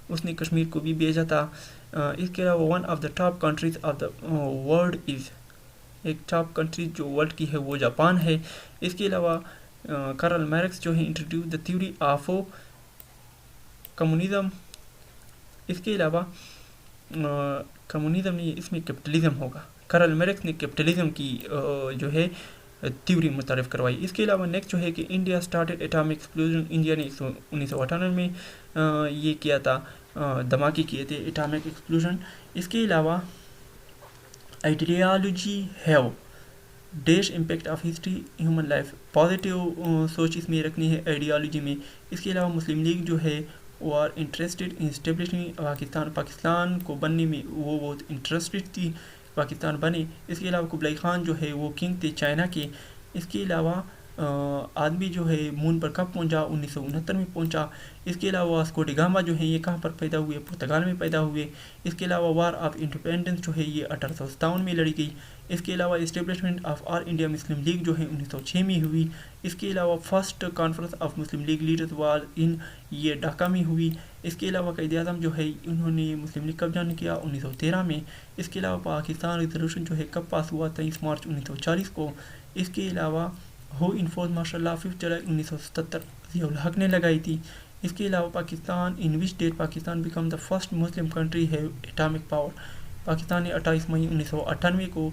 اس نے کشمیر کو بھی بھیجا تھا۔ اس کے علاوہ one of the top countries of the world is, ایک ٹاپ کنٹری جو ورلڈ کی ہے وہ جاپان ہے۔ اس کے علاوہ کارل مارکس جو ہے introduce the theory of communism. اس کے علاوہ کمیونزم نہیں، اس میں کیپٹلزم ہوگا۔ کارل مارکس نے کیپٹلزم کی جو ہے تھیوری متعارف کروائی۔ اس کے علاوہ نیکسٹ جو ہے کہ India started atomic explosion, India نے 1998 میں یہ کیا تھا، دھماکے کیے تھے ایٹامک ایکسپلوژن۔ اس کے علاوہ ideology have dash impact of history human life, positive سوچ اس میں رکھنی ہے آئیڈیالوجی میں۔ اس کے علاوہ مسلم لیگ جو ہے وہ are interested in establishing Pakistan, Pakistan کو بننے میں وہ بہت انٹرسٹڈ تھی، پاکستان بنے۔ اس کے علاوہ قبلائی خان جو ہے وہ کنگ تھے چائنا کے۔ اس کے علاوہ آدمی جو ہے مون پر کب پہنچا؟ 1969 میں پہنچا۔ اس کے علاوہ واسکو ڈی گاما جو ہے یہ کہاں پر پیدا ہوئے؟ پرتگال میں پیدا ہوئے۔ اس کے علاوہ وار آف انڈیپینڈنس جو ہے یہ 1857 میں لڑی گئی۔ اس کے علاوہ establishment of all India Muslim league جو ہے 1906 میں ہوئی۔ اس کے علاوہ first conference of Muslim league leaders was in, یہ ڈھاکہ میں ہوئی۔ اس کے علاوہ قائد اعظم جو ہے انہوں نے مسلم لیگ کب جوائن کیا؟ 1913 میں۔ اس کے علاوہ پاکستان ریزولوشن جو ہے کب پاس ہوا؟ 23 مارچ 1940 کو۔ اس کے علاوہ ہو انفورس ماشاء اللہ 5 جولائی 1977 ضیاء الحق نے لگائی تھی۔ اس کے علاوہ Pakistan in which date Pakistan became the first Muslim country ہے ایٹامک پاور، پاکستان نے 28 مئی 1998 کو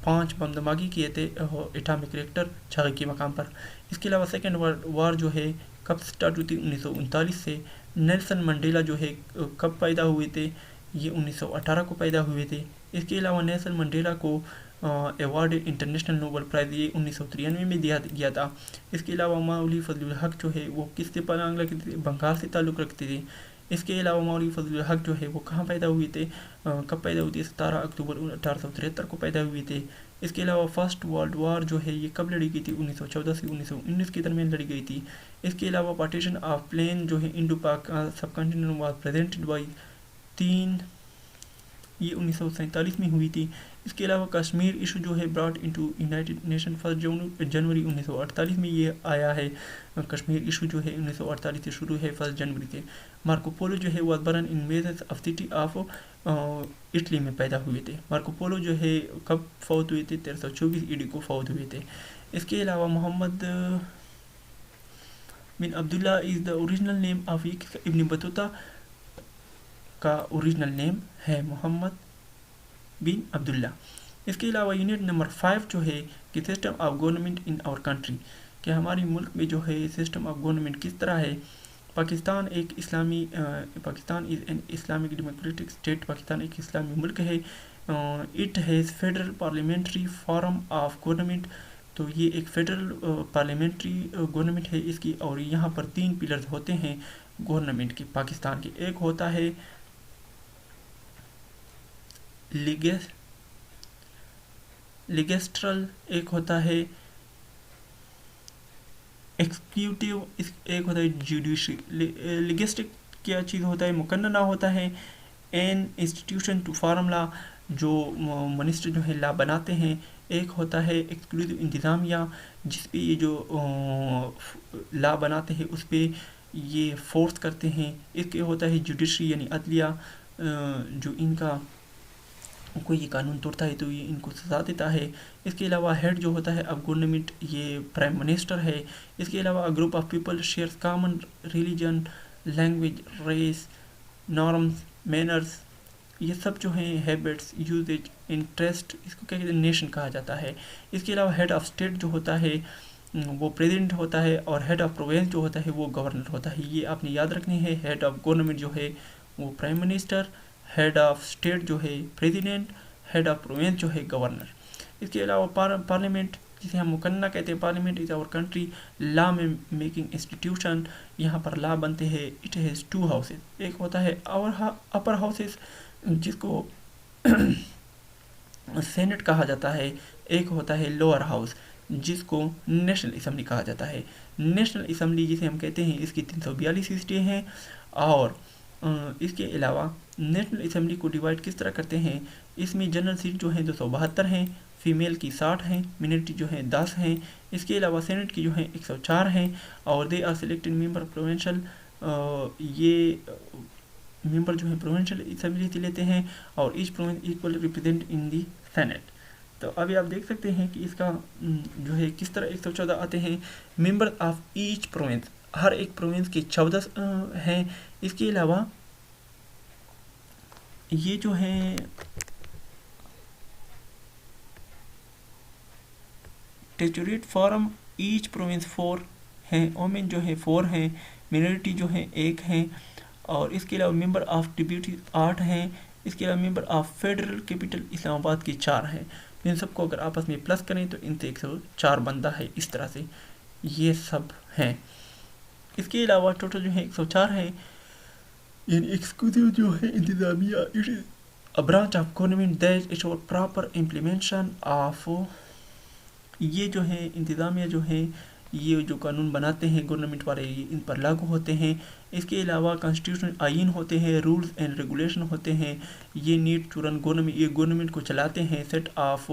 5 بم دھماکے کیے تھے ایٹامک ریئیکٹر چاقی کے مقام پر۔ اس کے علاوہ سیکنڈ ورلڈ وار جو ہے کب سٹارٹ ہوئی تھی؟ 1939 سے۔ نیلسن منڈیلا جو ہے کب پیدا ہوئے تھے؟ یہ 1918 کو پیدا ہوئے تھے۔ اس کے علاوہ نیلسن منڈیلا کو एवार्ड इंटरनेशनल नोबल प्राइज़ ये 1993 में दिया गया था। इसके अलावा मौलवी फजलुल हक जो है वो किस से पनांग लगते थे, बंगाल से ताल्लुक़ रखते थे। इसके अलावा मौलवी फजलुल हक जो है वो कहाँ पैदा हुए थे, कब पैदा हुए थे, 17 अक्टूबर 1873 को पैदा हुए थे। इसके अलावा फर्स्ट वर्ल्ड वार जो है ये कब लड़ी गई थी, 1914 से 1919 के दरमियान लड़ी गई थी। इसके अलावा पार्टीशन ऑफ प्लेन जो है इंडो पाक सब कॉन्टिनेंट वाज प्रेजेंटेड बाई 3, ये 1947 में हुई थी। इसके अलावा कश्मीर इशू जो है ब्रॉट इनटू यूनाइटेड नेशन 1 जनवरी 1948 में ये आया है। कश्मीर इशू जो है 1948 से शुरू है, 1 जनवरी से। मार्को पोलो जो है was born in methods of city of Italy में पैदा हुए थे। मार्को पोलो जो है कब फौत हुए थे, 1324 ईडी को फौत हुए थे। इसके अलावा Muhammad bin Abdullah is the original name of Ibn Battuta का ओरिजिनल नेम है मोहम्मद बिन अब्दुल्ला। इसके अलावा यूनिट नंबर 5 जो है कि system of government in our country, कि हमारी मुल्क में जो है सिस्टम ऑफ गवर्नमेंट किस तरह है। पाकिस्तान एक इस्लामी Pakistan is an Islamic democratic state, Pakistan एक इस्लामी मुल्क है। It has federal parliamentary form of government, तो ये एक फेडरल पार्लियामेंट्री गवर्नमेंट है इसकी। और यहाँ पर 3 पिलर्स होते हैं गवर्नमेंट के पाकिस्तान के। एक होता है लिगेस्ट्रल, एक होता है एक्सिक्यूटिव, एक होता है जुडिशरी। लिगेस्टिक क्या चीज़ होता है, मुकन्ना होता है। एन इंस्टीट्यूशन टू फार्मूला, जो मिनिस्टर जो है ला बनाते हैं। एक होता है एक्सक्लूसिव इंतज़ामिया, जिस पे ये जो ला बनाते हैं उस पे ये फोर्स करते हैं। इसके होता है जुडिशरी यानी अदलिया, जो इनका कोई ये कानून तोड़ता है तो ये इनको सजा देता है। इसके अलावा हेड जो होता है अब गवर्नमेंट ये प्राइम मिनिस्टर है। इसके अलावा group of people shares common religion, language, race, norms, manners, ये सब जो हैं हैबिट्स, यूजेज, इंटरेस्ट, इसको क्या कहते हैं, नेशन कहा जाता है। इसके अलावा हेड ऑफ स्टेट जो होता है वो प्रेसिडेंट होता है, और हेड ऑफ प्रोविंस जो होता है वो गवर्नर होता है। ये आपने याद रखनी है। हेड ऑफ गवर्नमेंट जो है वो prime minister, head of state जो है प्रेसिडेंट, हेड ऑफ प्रोविंस जो है गवर्नर। इसके अलावा पार्लियामेंट, जिसे हम मुकन्ना कहते हैं, parliament is our country law में मेकिंग इंस्टीट्यूशन, यहाँ पर लॉ बनते हैं। इट हैज़ 2 हाउसेज, एक होता है अपर हाउसेज जिसको सेनेट कहा जाता है, एक होता है लोअर हाउस जिसको नेशनल असम्बली कहा जाता है। नेशनल असम्बली जिसे हम कहते हैं इसकी 342 सीटें हैं। और इसके अलावा नेशनल असम्बली को डिवाइड किस तरह करते हैं, इसमें जनरल सीट जो है 272 हैं, फीमेल की 60 हैं, मिनोरिटी जो है 10 हैं। इसके अलावा सेनेट की जो है 104 हैं। और they are selected member provincial, ये मेंबर जो है प्रोविंशियल असम्बली से लेते हैं, और each province equal represent in the senate. तो अभी आप देख सकते हैं कि इसका जो है किस तरह 114 आते हैं। मेंबर ऑफ ईच प्रोविंस, हर एक प्रोविंस के 14 हैं। इसके अलावा ये जो है टेरिटोरियल फॉर्म ईच प्रोविंस 4 हैं, ओमेन जो है 4 हैं, मिनोरिटी जो है 1 हैं। और इसके अलावा मेंबर ऑफ डिप्यूटी 8 हैं। इसके अलावा member of federal capital Islamabad की 4 हैं। इन सबको अगर आपस में प्लस करें तो इनसे 104 बनता है। इस तरह से ये सब हैं। इसके अलावा टोटल जो है 104 है। एक्सक्लूसिव जो है इंतज़ामिया, it is a branch of government that is proper implementation of, ये जो है इंतज़ामिया जो है ये जो कानून बनाते हैं गवर्नमेंट वाले ये इन पर लागू होते हैं। इसके अलावा कॉन्स्टिट्यूशन आइन होते हैं, रूल्स एंड रेगुलेशन होते हैं। ये नीड टू रन गवर्नमेंट, ये गवर्नमेंट को चलाते हैं। सेट ऑफ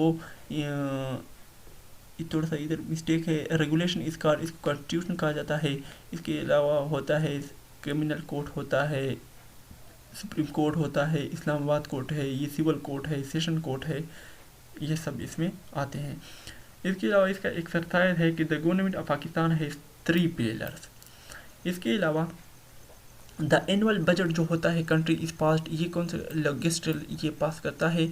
थोड़ा सा इधर मिस्टेक है, रेगुलेशन इसको कॉन्स्टिट्यूशन कहा जाता है। इसके अलावा होता है क्रिमिनल कोर्ट होता है, सुप्रीम कोर्ट होता है, इस्लामाबाद कोर्ट है, ये सिविल कोर्ट है, सेशन कोर्ट है, ये सब इसमें आते हैं। इसके अलावा इसका एक्सरसाइज है कि द गवर्नमेंट ऑफ पाकिस्तान है 3 पिलर्स। इसके अलावा द एनुअल बजट जो होता है कंट्री इज पास्ड, ये कौन सा लेजिस्लेचर ये पास करता है,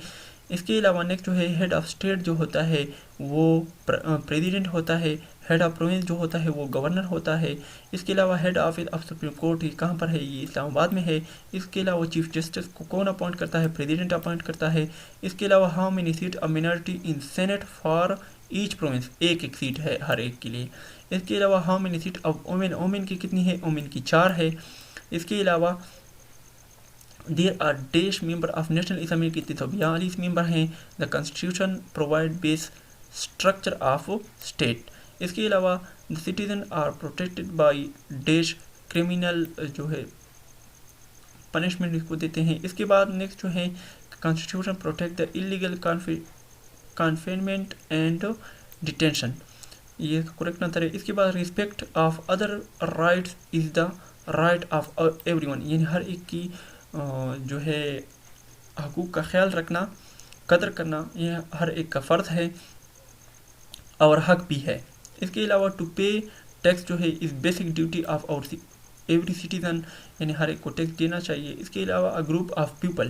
اس کے علاوہ نیکسٹ جو ہے ہیڈ آف اسٹیٹ جو ہوتا ہے وہ پریزیڈنٹ ہوتا ہے. ہیڈ آف پروونس جو ہوتا ہے وہ گورنر ہوتا ہے. اس کے علاوہ head office of supreme court یہ کہاں پر ہے؟ یہ اسلام آباد میں ہے. اس کے علاوہ چیف جسٹس کو کون اپوائنٹ کرتا ہے؟ پریزیڈنٹ اپوائنٹ کرتا ہے. اس کے علاوہ how many seat of minority in senate for each province, ایک سیٹ ہے ہر ایک کے لیے. اس کے علاوہ how many seat of women, women کی کتنی ہے؟ اومن کی 4 ہے. اس کے علاوہ there are dash member of national assembly کی 342 ممبر ہیں. The constitution provide base structure of state. اس کے علاوہ the citizen are protected by dash criminal جو ہے پنشمنٹ اس کو دیتے ہیں. اس کے بعد نیکسٹ جو ہے constitution protect the unlegal confinement and detention, یہ کریکٹ آنسر ہے. اس کے بعد respect of other rights is the right of every one, یعنی ہر ایک کی جو ہے حقوق کا خیال رکھنا، قدر کرنا، یہ ہر ایک کا فرض ہے اور حق بھی ہے. اس کے علاوہ ٹو پے ٹیکس جو ہے is basic duty of our every citizen, یعنی ہر ایک کو ٹیکس دینا چاہیے. اس کے علاوہ گروپ آف پیپل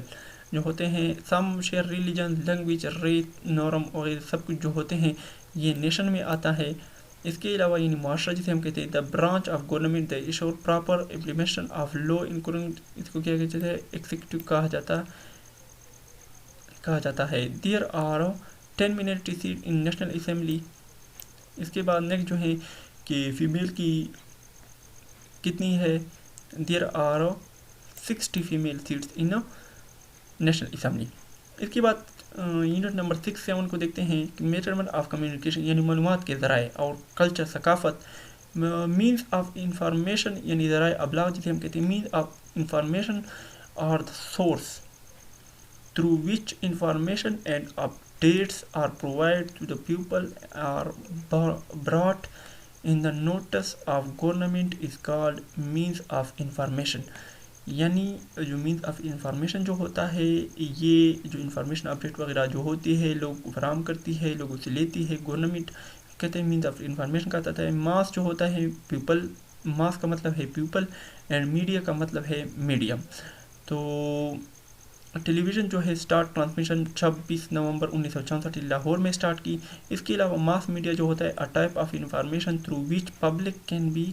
جو ہوتے ہیں، some share religion, language, race, norm وغیرہ سب کچھ جو ہوتے ہیں یہ نیشن میں آتا ہے. اس کے علاوہ یعنی معاشرہ جسے ہم کہتے ہیں the branch of government the ensure proper implementation of law including, اس کو کیا کہتے ہیں؟ ایگزیکٹو کہا جاتا ہے. دیر آر 10 منٹری سیٹ ان نیشنل اسمبلی. اس کے بعد نیکسٹ جو ہے کہ فیمیل کی کتنی ہے؟ There are 60 female seats in national assembly. اس کے بعد یونٹ نمبر 6-7 کو دیکھتے ہیں کہ میجرمنٹ آف کمیونیکیشن یعنی معلومات کے ذرائع اور کلچر، ثقافت. مینس آف انفارمیشن یعنی ذرائع ابلاغ جسے ہم کہتے ہیں، means of information are the source through which information and updates are provided to the people are brought in the notice of government is called means of information. یعنی جو means of information جو ہوتا ہے، یہ جو information update وغیرہ جو ہوتی ہے لوگوں کو فراہم کرتی ہے، لوگوں سے لیتی ہے گورنمنٹ، کہتے ہیں مینس آف انفارمیشن کا آتا ہے. ماس جو ہوتا ہے پیپل، ماس کا مطلب ہے پیپل، اینڈ میڈیا کا مطلب ہے میڈیم. تو ٹیلی ویژن جو ہے اسٹارٹ ٹرانسمیشن 26 نومبر 1964 لاہور میں اسٹارٹ کی. اس کے علاوہ ماس میڈیا جو ہوتا ہے a type of information through which public can be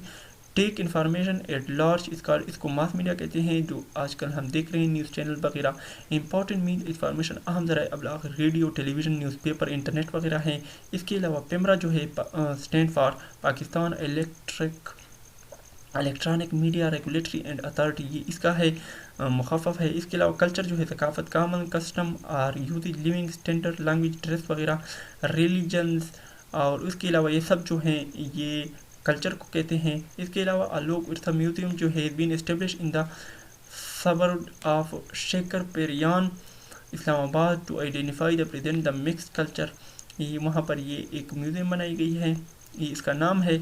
take information at large, اس کو ماس میڈیا کہتے ہیں. جو آج کل ہم دیکھ رہے ہیں نیوز چینل وغیرہ، امپورٹنٹ مینس انفارمیشن، اہم ذرائع ابلاغ ریڈیو، ٹیلی ویژن، نیوز پیپر، انٹرنیٹ وغیرہ ہیں. اس کے علاوہ پیمرا جو ہے stand for Pakistan electronic media regulatory and authority, یہ اس کا ہے مخفف ہے. اس کے علاوہ کلچر جو ہے ثقافت، کامن کسٹم اور usage, living standard, language, dress وغیرہ، ریلیجنز، اور اس کے علاوہ یہ سب جو ہیں یہ کلچر کو کہتے ہیں. اس کے علاوہ لوک ورثہ میوزیم جو ہے been establish in the suburb of Shakarparian, Islamabad, to identify the present the mixed culture. یہ وہاں پر یہ ایک میوزیم بنائی گئی ہے، یہ اس کا نام ہے.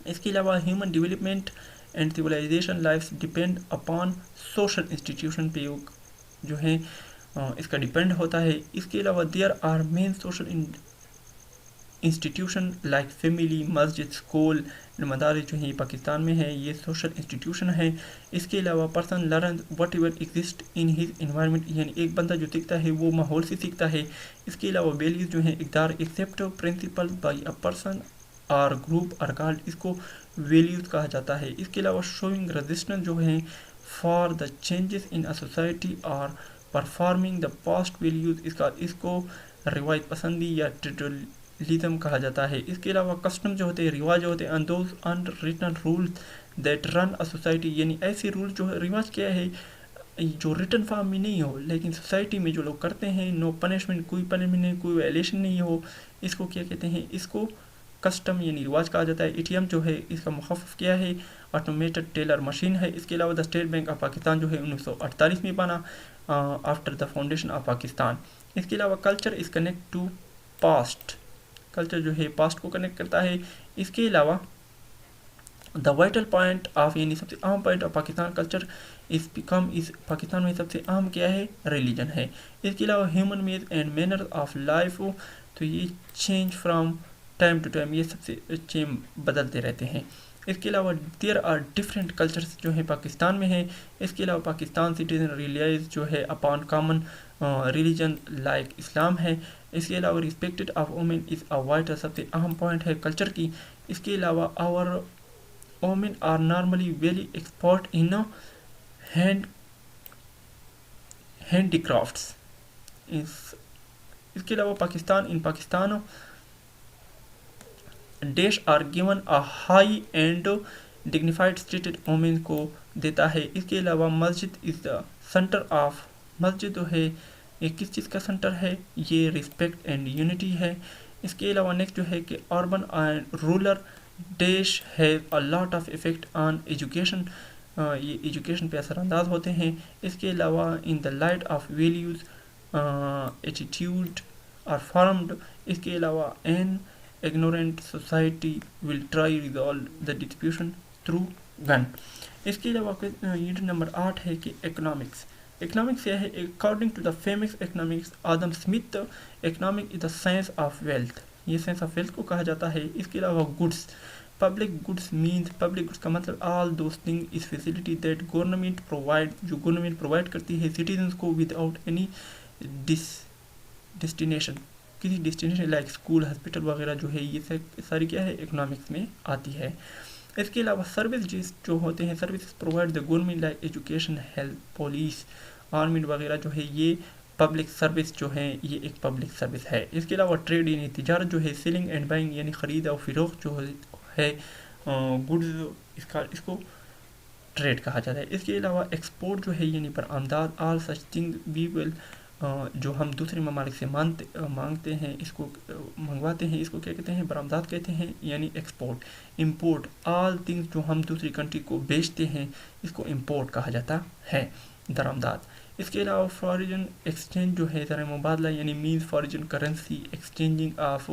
اس کے علاوہ human development and civilization lives depend upon social institution پہ جو ہے اس کا ڈپینڈ ہوتا ہے. اس کے علاوہ there are main social institution like family, مسجد، اسکول، مدارس جو ہیں یہ پاکستان میں ہے، یہ سوشل انسٹیٹیوشن ہے. اس کے علاوہ person learn what ever exist in his environment, یعنی ایک بندہ جو سیکھتا ہے وہ ماحول سے سیکھتا ہے. اس کے علاوہ ویلیوز جو ہیں اقدار accept principle by a person or group or called, اس کو ویلیوز کہا جاتا ہے. اس کے علاوہ شوئنگ ریزسٹنس جو ہیں for the changes in a society اور پرفارمنگ دا پاسٹ ویلیوز، اس کو روایت پسندی یا ٹریڈیشنلزم کہا جاتا ہے. اس کے علاوہ کسٹم جو ہوتے ہیں، رواج جو ہوتے ہیں، and those unwritten rules that run a society، یعنی ایسے رول جو ہے، رواج کیا ہے جو ریٹن فارم میں نہیں ہو لیکن سوسائٹی میں جو لوگ کرتے ہیں، نو پنشمنٹ، کوئی پنشمنٹ نہیں، کوئی وائلیشن نہیں ہو، اس کو کیا کہتے ہیں؟ اس کو کسٹم یعنی رواج کہا جاتا ہے. ATM جو ہے اس کا مخفف کیا ہے؟ آٹومیٹڈ ٹیلر مشین ہے. اس کے علاوہ the state bank of Pakistan جو ہے 1948 میں بنا after the foundation of Pakistan. اس کے علاوہ culture is connect to past, culture جو ہے پاسٹ کو کنیکٹ کرتا ہے. اس کے علاوہ دا وائٹل پوائنٹ آف، یعنی سب سے اہم point of Pakistan culture is Pakistan میں سب سے اہم کیا ہے؟ ریلیجن ہے. اس کے علاوہ ہیومن میز اینڈ مینر آف لائف، تو یہ change from time to time, یہ سب سے چینج بدلتے رہتے ہیں. اس کے علاوہ دیر آر ڈفرینٹ کلچرز جو ہیں پاکستان میں ہیں. اس کے علاوہ پاکستان سٹیزن ریلائز جو ہے upon common religion like Islam ہے. اس کے علاوہ respected of women is a vital, سب سے اہم پوائنٹ ہے کلچر کی. اس کے علاوہ our women are normally very expert in handicrafts. اس کے علاوہ Pakistan dash are given a high and dignified status women کو دیتا ہے. اس کے علاوہ مسجد از دا سینٹر آف، مسجد جو ہے یہ کس چیز کا سینٹر ہے؟ یہ رسپیکٹ اینڈ یونٹی ہے. اس کے علاوہ نیکسٹ جو ہے کہ urban and rural dash has a lot of effect on education, یہ ایجوکیشن پہ اثر انداز ہوتے ہیں. اس کے علاوہ in the light of values attitude are formed. اس کے علاوہ an ignorant society will try resolve the distribution through gun. اس کے علاوہ یونٹ نمبر 8 ہے کہ اکنامکس کیا ہے؟ According to the famous economics Adam Smith, economic is the science of wealth, یہ سائنس آف ویلتھ کو کہا جاتا ہے. اس کے علاوہ goods, public goods means, public goods کا مطلب all those thing is facility that government provide, جو گورنمنٹ پرووائڈ کرتی ہے سٹیزنس کو ود آؤٹ اینی ڈیسٹینیشن، کسی ڈیسٹینیشن لائک اسکول، ہاسپٹل وغیرہ جو ہے یہ ساری کیا ہے؟ اکنامکس میں آتی ہے. اس کے علاوہ سروس جو ہوتے ہیں، service provide the government like education, health, police, army وغیرہ جو ہے یہ پبلک سروس جو ہیں یہ ایک پبلک سروس ہے. اس کے علاوہ ٹریڈ یعنی تجارت جو ہے، سیلنگ اینڈ بائنگ یعنی خرید اور فروخت جو ہے گڈز، اس کو ٹریڈ کہا جاتا ہے. اس کے علاوہ ایکسپورٹ جو ہے یعنی برآمدات، آل سچ تھنگ وی ول، جو ہم دوسرے ممالک سے مانگتے ہیں، اس کو منگواتے ہیں، اس کو کیا کہتے ہیں؟ برآمدات کہتے ہیں، یعنی ایکسپورٹ. امپورٹ آل تھنگس جو ہم دوسری کنٹری کو بیچتے ہیں اس کو امپورٹ کہا جاتا ہے، درآمدات. اس کے علاوہ فارن ایکسچینج جو ہے زر مبادلہ یعنی means foreign currency, exchanging of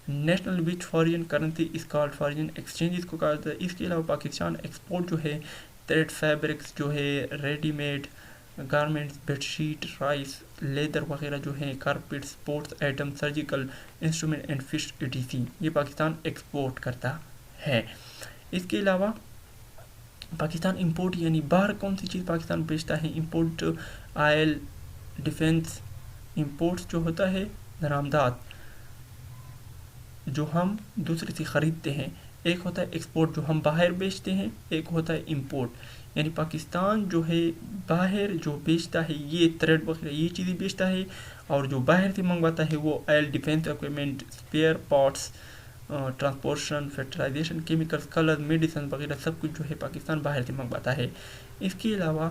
national which foreign currency is called foreign exchange, اس کو کہا جاتا ہے. اس کے علاوہ پاکستان ایکسپورٹ جو ہے تھریڈ، فیبرکس جو ہے، ready made garments, bed sheet, rice, leather وغیرہ جو ہیں، carpet, sports item, surgical instrument and fish etcetera, یہ پاکستان ایکسپورٹ کرتا ہے. اس کے علاوہ پاکستان امپورٹ یعنی باہر کون سی چیز پاکستان بیچتا ہے؟ Import oil, defence. امپورٹس جو ہوتا ہے درآمدات جو ہم دوسرے سے خریدتے ہیں. ایک ہوتا ہے ایکسپورٹ جو ہم باہر بیچتے ہیں، ایک ہوتا ہے امپورٹ یعنی پاکستان جو ہے باہر جو بیچتا ہے یہ تھریڈ وغیرہ یہ چیزیں بیچتا ہے، اور جو باہر سے منگواتا ہے وہ oil, defence equipment, spare parts, transportation, fertilization, chemicals, colour, medicine وغیرہ سب کچھ جو ہے پاکستان باہر سے منگواتا ہے. اس کے علاوہ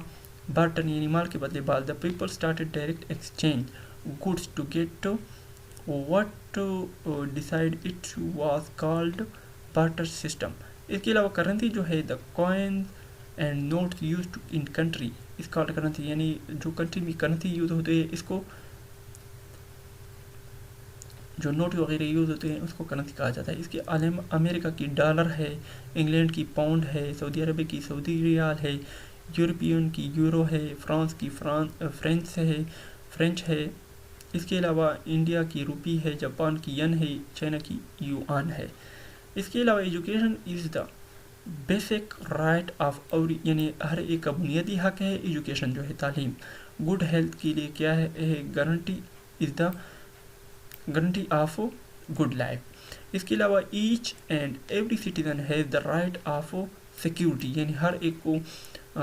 بارٹر یعنی مال کے بدلے بال. The people started direct exchange goods to get what decide it was called barter system. اس کے علاوہ کرنسی جو ہے the coins and notes used in country is called currency یعنی جو کنٹری میں کرنسی یوز ہوتے ہیں اس کو، جو نوٹ وغیرہ یوز ہوتے ہیں اس کو کرنسی کہا جاتا ہے. اس کے عالم امریکہ کی ڈالر ہے، انگلینڈ کی پاؤنڈ ہے، سعودی عربیہ کی سعودی ریال ہے، یورپین کی یورو ہے، فرانس کی فرینچ ہے. اس کے علاوہ انڈیا کی روپی ہے، جاپان کی ین ہے، چائنا کی یوان ہے. اس کے علاوہ education is the basic right of every یعنی ہر ایک کا بنیادی حق ہے ایجوکیشن جو ہے، تعلیم. گڈ ہیلتھ کے لیے کیا ہے؟ Guarantee is the guarantee of good life. اس کے علاوہ each and every citizen has the right of security یعنی ہر ایک کو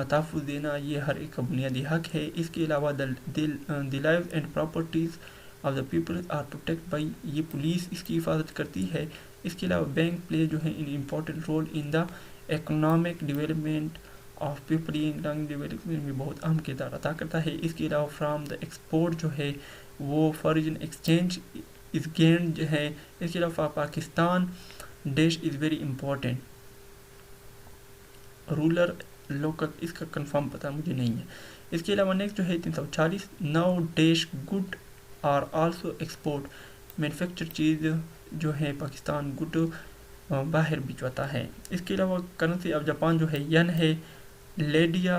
تحفظ دینا یہ ہر ایک کا بنیادی حق ہے. اس کے علاوہ the life and properties of the people are protect by, یہ پولیس اس کی حفاظت کرتی ہے. اس کے علاوہ بینک پلے جو ہے an important role in the economic development of people, یہ اکنامک ڈیولپمنٹ میں بہت اہم کردار ادا کرتا ہے. اس کے علاوہ فرام دا ایکسپورٹ جو ہے وہ فارن ایکسچینج از گینڈ جو ہے. اس کے علاوہ Pakistan dash is very important roller local, اس کا کنفرم پتہ مجھے نہیں ہے. اس کے علاوہ نیکسٹ جو ہے 340 now dash good are also export, manufacture چیز جو ہے پاکستان گڈ باہر بھجواتا ہے. اس کے علاوہ کرنسی آف جاپان جو ہے ین ہے. لیڈیا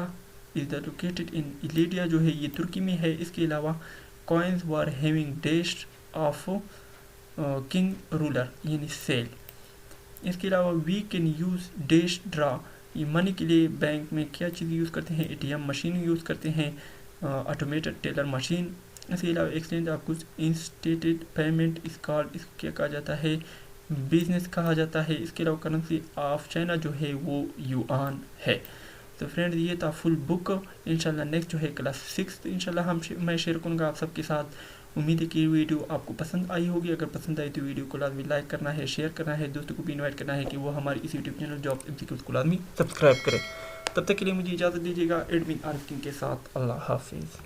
از دا لوکیٹڈ ان لیڈیا جو ہے یہ ترکی میں ہے. اس کے علاوہ coins were having dash of king ruler یعنی سیل. اس کے علاوہ we can use dash draw, یہ منی کے لیے بینک میں کیا چیز یوز کرتے ہیں؟ A T M machine use کرتے ہیں، آٹومیٹڈ ٹیلر مشین. اس کے علاوہ exchange of goods instead payment اس کارڈ اس کیا کہا جاتا ہے بزنس کہا جاتا ہے. اس کے علاوہ کرنسی آف چائنا جو ہے وہ یوآن ہے. تو فرینڈ یہ تھا فل بک. انشاءاللہ نیکسٹ جو ہے کلاس 6 انشاءاللہ میں شیئر کروں گا آپ سب کے ساتھ. امید ہے کہ یہ ویڈیو آپ کو پسند آئی ہوگی. اگر پسند آئی تو ویڈیو کو لازمی لائک کرنا ہے, شیئر کرنا ہے, دوستوں کو بھی انوائٹ کرنا ہے کہ وہ ہماری اس یوٹیوب چینل جاب MCQs کو لازمی سبسکرائب کرے. تب تک کے لیے مجھے اجازت دیجیے گا ایڈمن عارف کنگ کے ساتھ. اللہ حافظ.